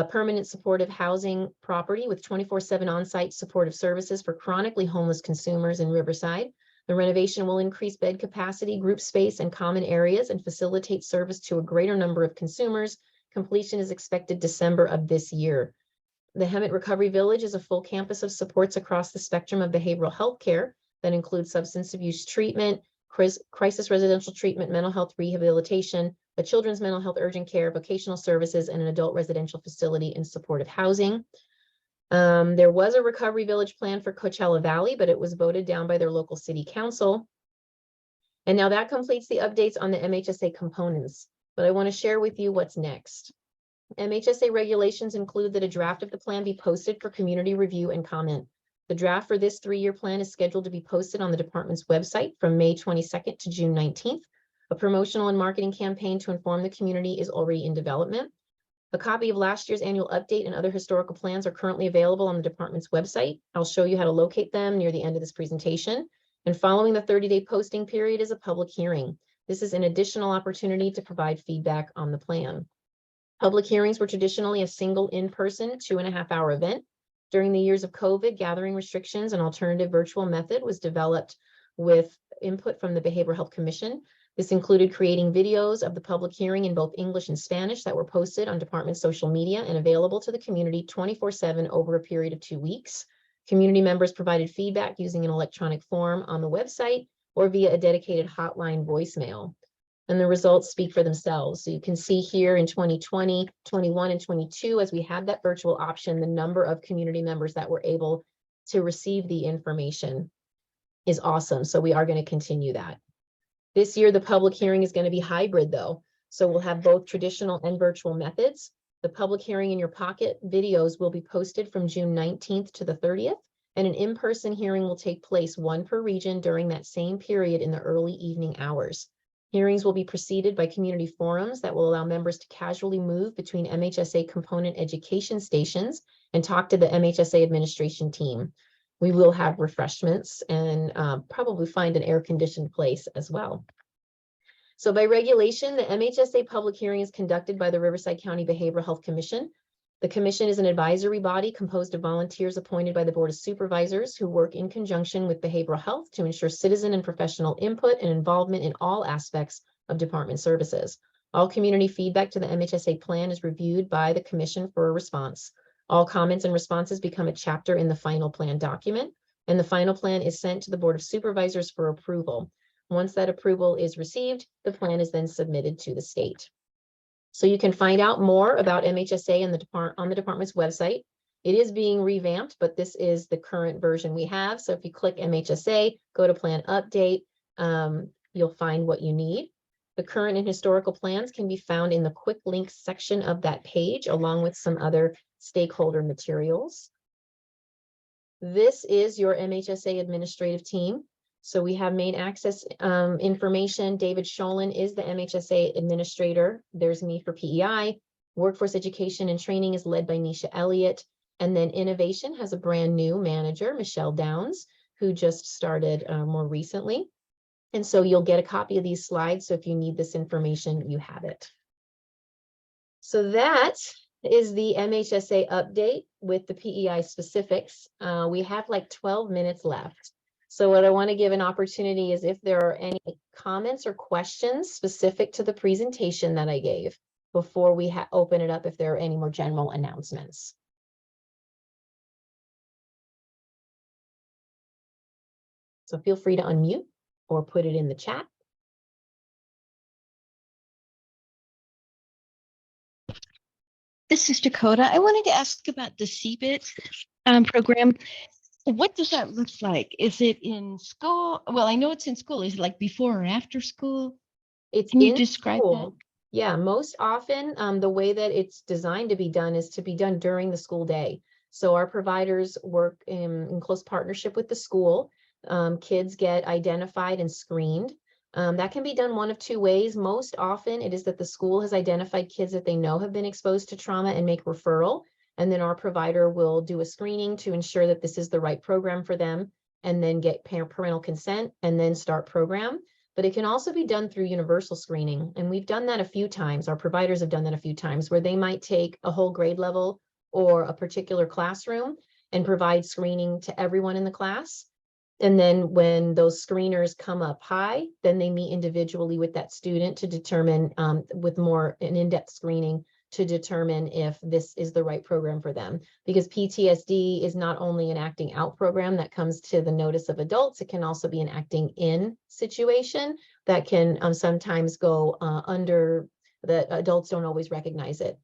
permanent supportive housing property with 24/7 on-site supportive services for chronically homeless consumers in Riverside. The renovation will increase bed capacity, group space, and common areas and facilitate service to a greater number of consumers. Completion is expected December of this year. The Hemet Recovery Village is a full campus of supports across the spectrum of behavioral health care that includes substance abuse treatment, crisis residential treatment, mental health rehabilitation, a children's mental health urgent care, vocational services, and an adult residential facility and supportive housing. There was a recovery village plan for Coachella Valley, but it was voted down by their local city council. And now that completes the updates on the MHSA components, but I want to share with you what's next. MHSA regulations include that a draft of the plan be posted for community review and comment. The draft for this 3-year plan is scheduled to be posted on the department's website from May 22nd to June 19th. A promotional and marketing campaign to inform the community is already in development. A copy of last year's annual update and other historical plans are currently available on the department's website. I'll show you how to locate them near the end of this presentation. And following the 30-day posting period is a public hearing. This is an additional opportunity to provide feedback on the plan. Public hearings were traditionally a single in-person 2.5-hour event. During the years of COVID, gathering restrictions and alternative virtual method was developed with input from the Behavioral Health Commission. This included creating videos of the public hearing in both English and Spanish that were posted on department social media and available to the community 24/7 over a period of 2 weeks. Community members provided feedback using an electronic form on the website or via a dedicated hotline voicemail. And the results speak for themselves. So you can see here in 2020, 21, and 22, as we had that virtual option, the number of community members that were able to receive the information is awesome. So we are going to continue that. This year, the public hearing is going to be hybrid though. So we'll have both traditional and virtual methods. The public hearing in your pocket videos will be posted from June 19th to the 30th, and an in-person hearing will take place, one per region, during that same period in the early evening hours. Hearings will be preceded by community forums that will allow members to casually move between MHSA component education stations and talk to the MHSA administration team. We will have refreshments and probably find an air-conditioned place as well. So by regulation, the MHSA public hearing is conducted by the Riverside County Behavioral Health Commission. The commission is an advisory body composed of volunteers appointed by the Board of Supervisors who work in conjunction with behavioral health to ensure citizen and professional input and involvement in all aspects of department services. All community feedback to the MHSA plan is reviewed by the commission for a response. All comments and responses become a chapter in the final plan document, and the final plan is sent to the Board of Supervisors for approval. Once that approval is received, the plan is then submitted to the state. So you can find out more about MHSA on the department's website. It is being revamped, but this is the current version we have. So if you click MHSA, go to plan update, you'll find what you need. The current and historical plans can be found in the quick links section of that page, along with some other stakeholder materials. This is your MHSA administrative team. So we have main access information. David Sholin is the MHSA administrator. There's me for PEI. Workforce education and training is led by Nisha Elliott. And then innovation has a brand new manager, Michelle Downs, who just started more recently. And so you'll get a copy of these slides. So if you need this information, you have it. So that is the MHSA update with the PEI specifics. We have like 12 minutes left. So what I want to give an opportunity is if there are any comments or questions specific to the presentation that I gave. before we open it up if there are any more general announcements. So feel free to unmute or put it in the chat. This is Dakota. I wanted to ask about the CBIT program. What does that look like? Is it in school? Well, I know it's in school. Is it like before or after school? It's Can you in describe school. Yeah, most often the way that it's designed to be done is to be done during the school day. So our providers work in close partnership with the school. Kids get identified and screened. That can be done one of two ways. Most often it is that the school has identified kids that they know have been exposed to trauma and make referral. And then our provider will do a screening to ensure that this is the right program for them, and then get parental consent and then start program. But it can also be done through universal screening. And we've done that a few times. Our providers have done that a few times, where they might take a whole grade level or a particular classroom and provide screening to everyone in the class. And then when those screeners come up high, then they meet individually with that student to determine with more an in-depth screening to determine if this is the right program for them. Because PTSD is not only an acting out program that comes to the notice of adults, it can also be an acting in situation that can sometimes go under, that adults don't always recognize it.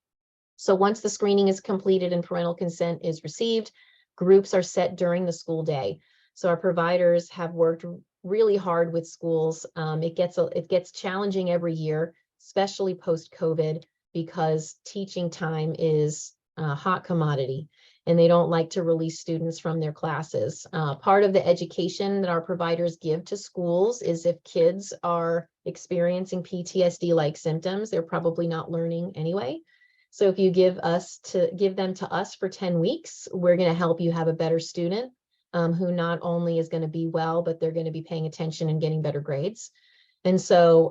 So once the screening is completed and parental consent is received, groups are set during the school day. So our providers have worked really hard with schools. It gets challenging every year, especially post-COVID, because teaching time is a hot commodity and they don't like to release students from their classes. Part of the education that our providers give to schools is if kids are experiencing PTSD-like symptoms, they're probably not learning anyway. So if you give them to us for 10 weeks, we're going to help you have a better student who not only is going to be well, but they're going to be paying attention and getting better grades. And so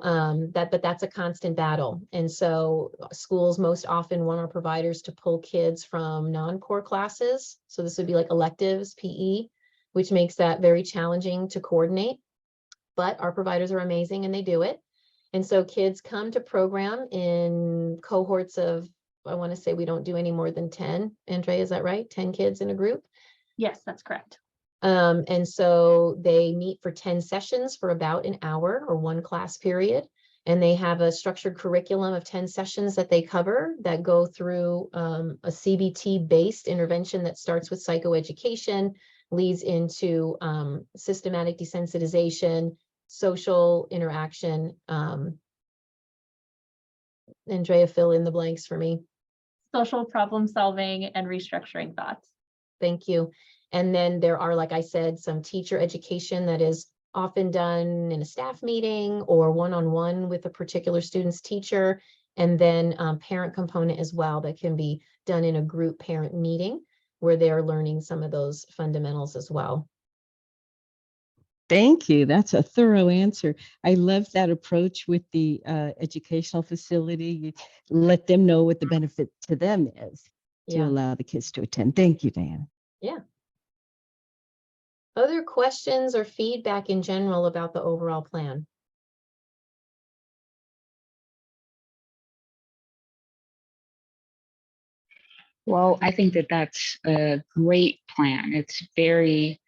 but that's a constant battle. And so schools most often want our providers to pull kids from non-core classes. So this would be like electives, PE, which makes that very challenging to coordinate. But our providers are amazing and they do it. And so kids come to program in cohorts of, I want to say we don't do any more than 10. Andrea, is that right? 10 kids in a group? Yes, that's correct. And so they meet for 10 sessions for about an hour or one class period. And they have a structured curriculum of 10 sessions that they cover that go through a CBT-based intervention that starts with psychoeducation, leads into systematic desensitization, social interaction. Andrea, fill in the blanks for me. Social problem solving and restructuring thoughts. Thank you. And then there are, like I said, some teacher education that is often done in a staff meeting or one-on-one with a particular student's teacher. And then parent component as well that can be done in a group parent meeting where they're learning some of those fundamentals as well. Thank you. That's a thorough answer. I love that approach with the educational facility. You let them know what the benefit to them is to allow the kids to attend. Thank you, Diana. Yeah. Other questions or feedback in general about the overall plan? Well, I think that that's a great plan. It's very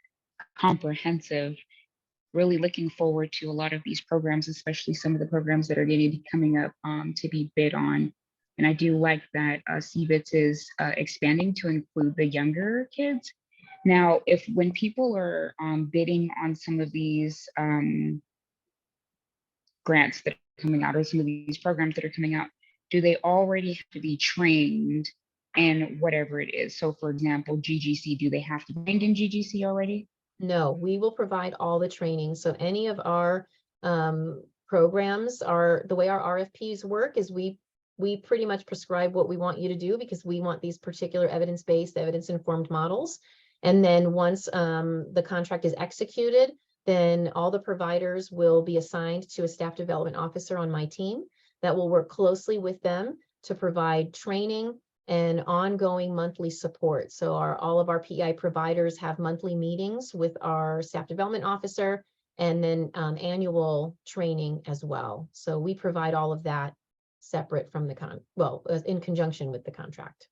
comprehensive. Really looking forward to a lot of these programs, especially some of the programs that are going to be coming up to be bid on. And I do like that CBITS is expanding to include the younger kids. Now, when people are bidding on some of these grants that are coming out or some of these programs that are coming out, do they already have to be trained in whatever it is? So for example, GGC, do they have to be trained in GGC already? No, we will provide all the training. So any of our programs are, the way our RFPs work is we pretty much prescribe what we want you to do because we want these particular evidence-based, evidence-informed models. And then once the contract is executed, then all the providers will be assigned to a staff development officer on my team that will work closely with them to provide training and ongoing monthly support. So all of our PEI providers have monthly meetings with our staff development officer and then annual training as well. So we provide all of that separate from the in conjunction with the contract.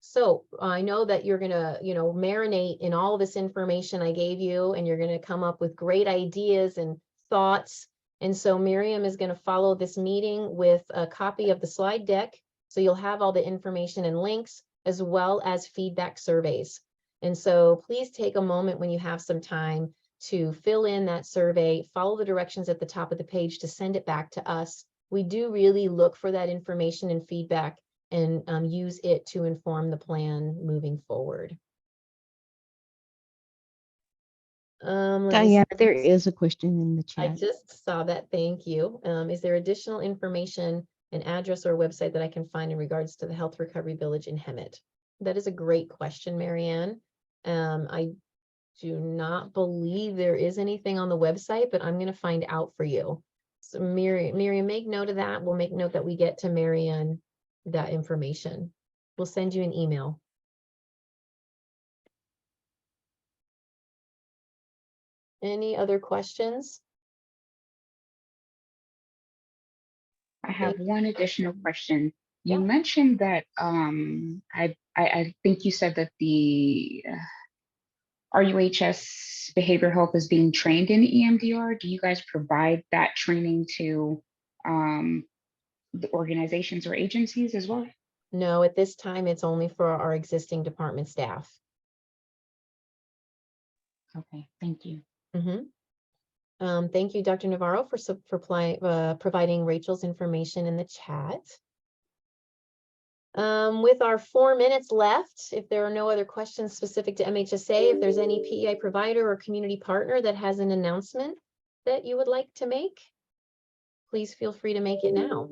So I know that you're gonna, marinate in all this information I gave you, and you're gonna come up with great ideas and thoughts. And so Miriam is gonna follow this meeting with a copy of the slide deck. So you'll have all the information and links, as well as feedback surveys. And so please take a moment when you have some time to fill in that survey, follow the directions at the top of the page to send it back to us. We do really look for that information and feedback, and use it to inform the plan moving forward. Let me Diana, see. there is a question in the I chat. just saw that. Thank you. Is there additional information, an address or website that I can find in regards to the Health Recovery Village in Hemet? That is a great question, Marianne. I do not believe there is anything on the website, but I'm going to find out for you. So Miriam, make note of that. We'll make note that we get to Marianne that information. We'll send you an email. Any other questions? I have one additional question. You Yeah. mentioned that I think you said that the RUHS behavioral health is being trained in EMDR. Do you guys provide that training to the organizations or agencies as well? No, at this time, it's only for our existing department staff. Okay, thank you. Thank you, Dr. Navarro, for providing Rachel's information in the chat. With our 4 minutes left, if there are no other questions specific to MHSA, if there's any PEI provider or community partner that has an announcement that you would like to make, please feel free to make it now.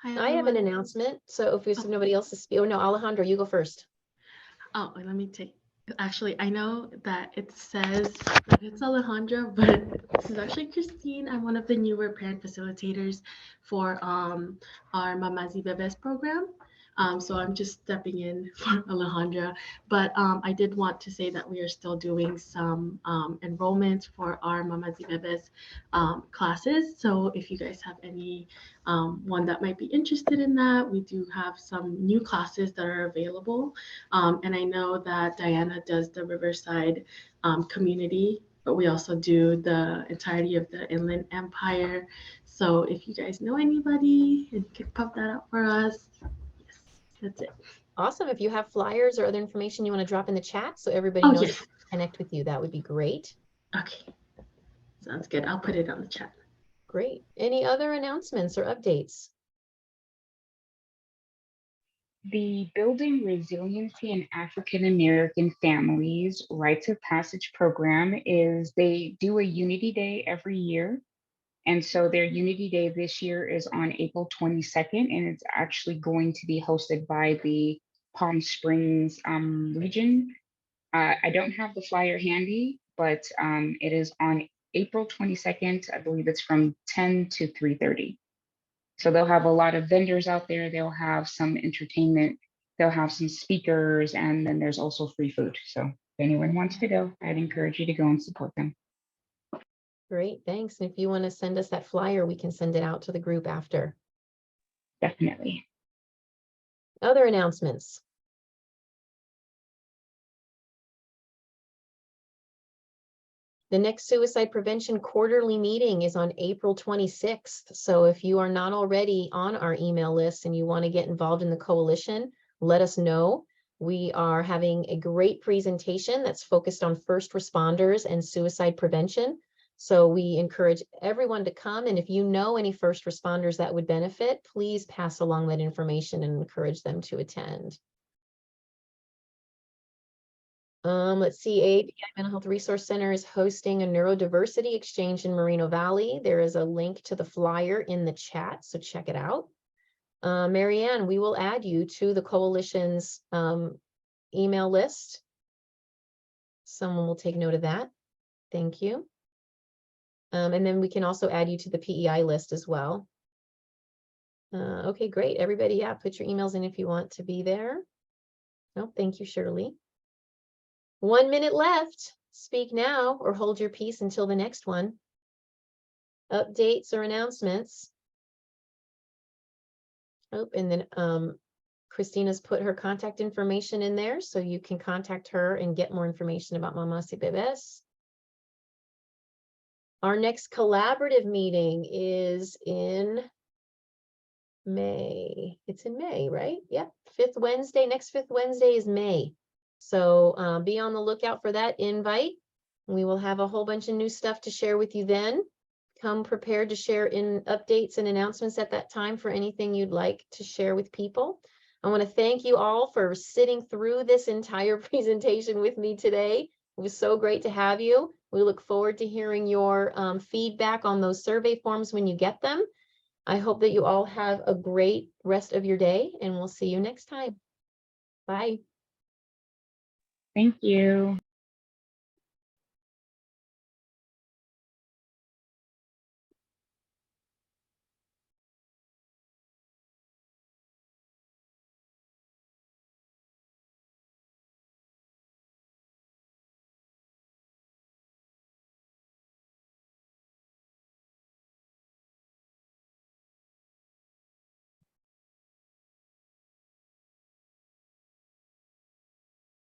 Hi, I have an everyone. announcement, so if nobody else is speaking, no, Alejandro, you go first. Oh, let me take. Actually, I know that it says that it's Alejandra, but this is actually Christine. I'm one of the newer parent facilitators for our Mamas y Bebés program. So I'm just stepping in for Alejandra. But I did want to say that we are still doing some enrollments for our Mamas y Bebés classes. So if you guys have any one that might be interested in that, we do have some new classes that are available. And I know that Diana does the Riverside community, but we also do the entirety of the Inland Empire. So if you guys know anybody and you could pop that up for us, yes, that's it. Awesome. If you have flyers or other information you want to drop in the chat so everybody Oh, knows yes. to connect with you, that would be great. Okay. Sounds good. I'll put it on the chat. Great. Any other announcements or updates? The Building Resiliency in African American Families Rites of Passage program they do a Unity Day every year. And so their Unity Day this year is on April 22nd, and it's actually going to be hosted by the Palm Springs region. I don't have the flyer handy, but it is on April 22nd. I believe it's from 10 to 3:30. So they'll have a lot of vendors out there. They'll have some entertainment. They'll have some speakers, and then there's also free food. So if anyone wants to go, I'd encourage you to go and support them. Great, thanks. And if you want to send us that flyer, we can send it out to the group after. Definitely. Other announcements? The next suicide prevention quarterly meeting is on April 26th. So if you are not already on our email list and you want to get involved in the coalition, let us know. We are having a great presentation that's focused on first responders and suicide prevention. So we encourage everyone to come. And if you know any first responders that would benefit, please pass along that information and encourage them to attend. Let's see, API Mental Health Resource Center is hosting a neurodiversity exchange in Moreno Valley. There is a link to the flyer in the chat, so check it out. Marianne, we will add you to the coalition's email list. Someone will take note of that. Thank you. And then we can also add you to the PEI list as well. Okay, great. Everybody, yeah, put your emails in if you want to be there. Oh, thank you, Shirley. 1 minute left. Speak now or hold your peace until the next one. Updates or announcements. Oh, and then Christina's put her contact information in there, so you can contact her and get more information about Mamas y Bebés. Our next collaborative meeting is in May. It's in May, right? Yep. Fifth Wednesday. Next fifth Wednesday is May. So be on the lookout for that invite. We will have a whole bunch of new stuff to share with you then. Come prepared to share in updates and announcements at that time for anything you'd like to share with people. I want to thank you all for sitting through this entire presentation with me today. It was so great to have you. We look forward to hearing your feedback on those survey forms when you get them. I hope that you all have a great rest of your day, and we'll see you next time. Bye. Thank you.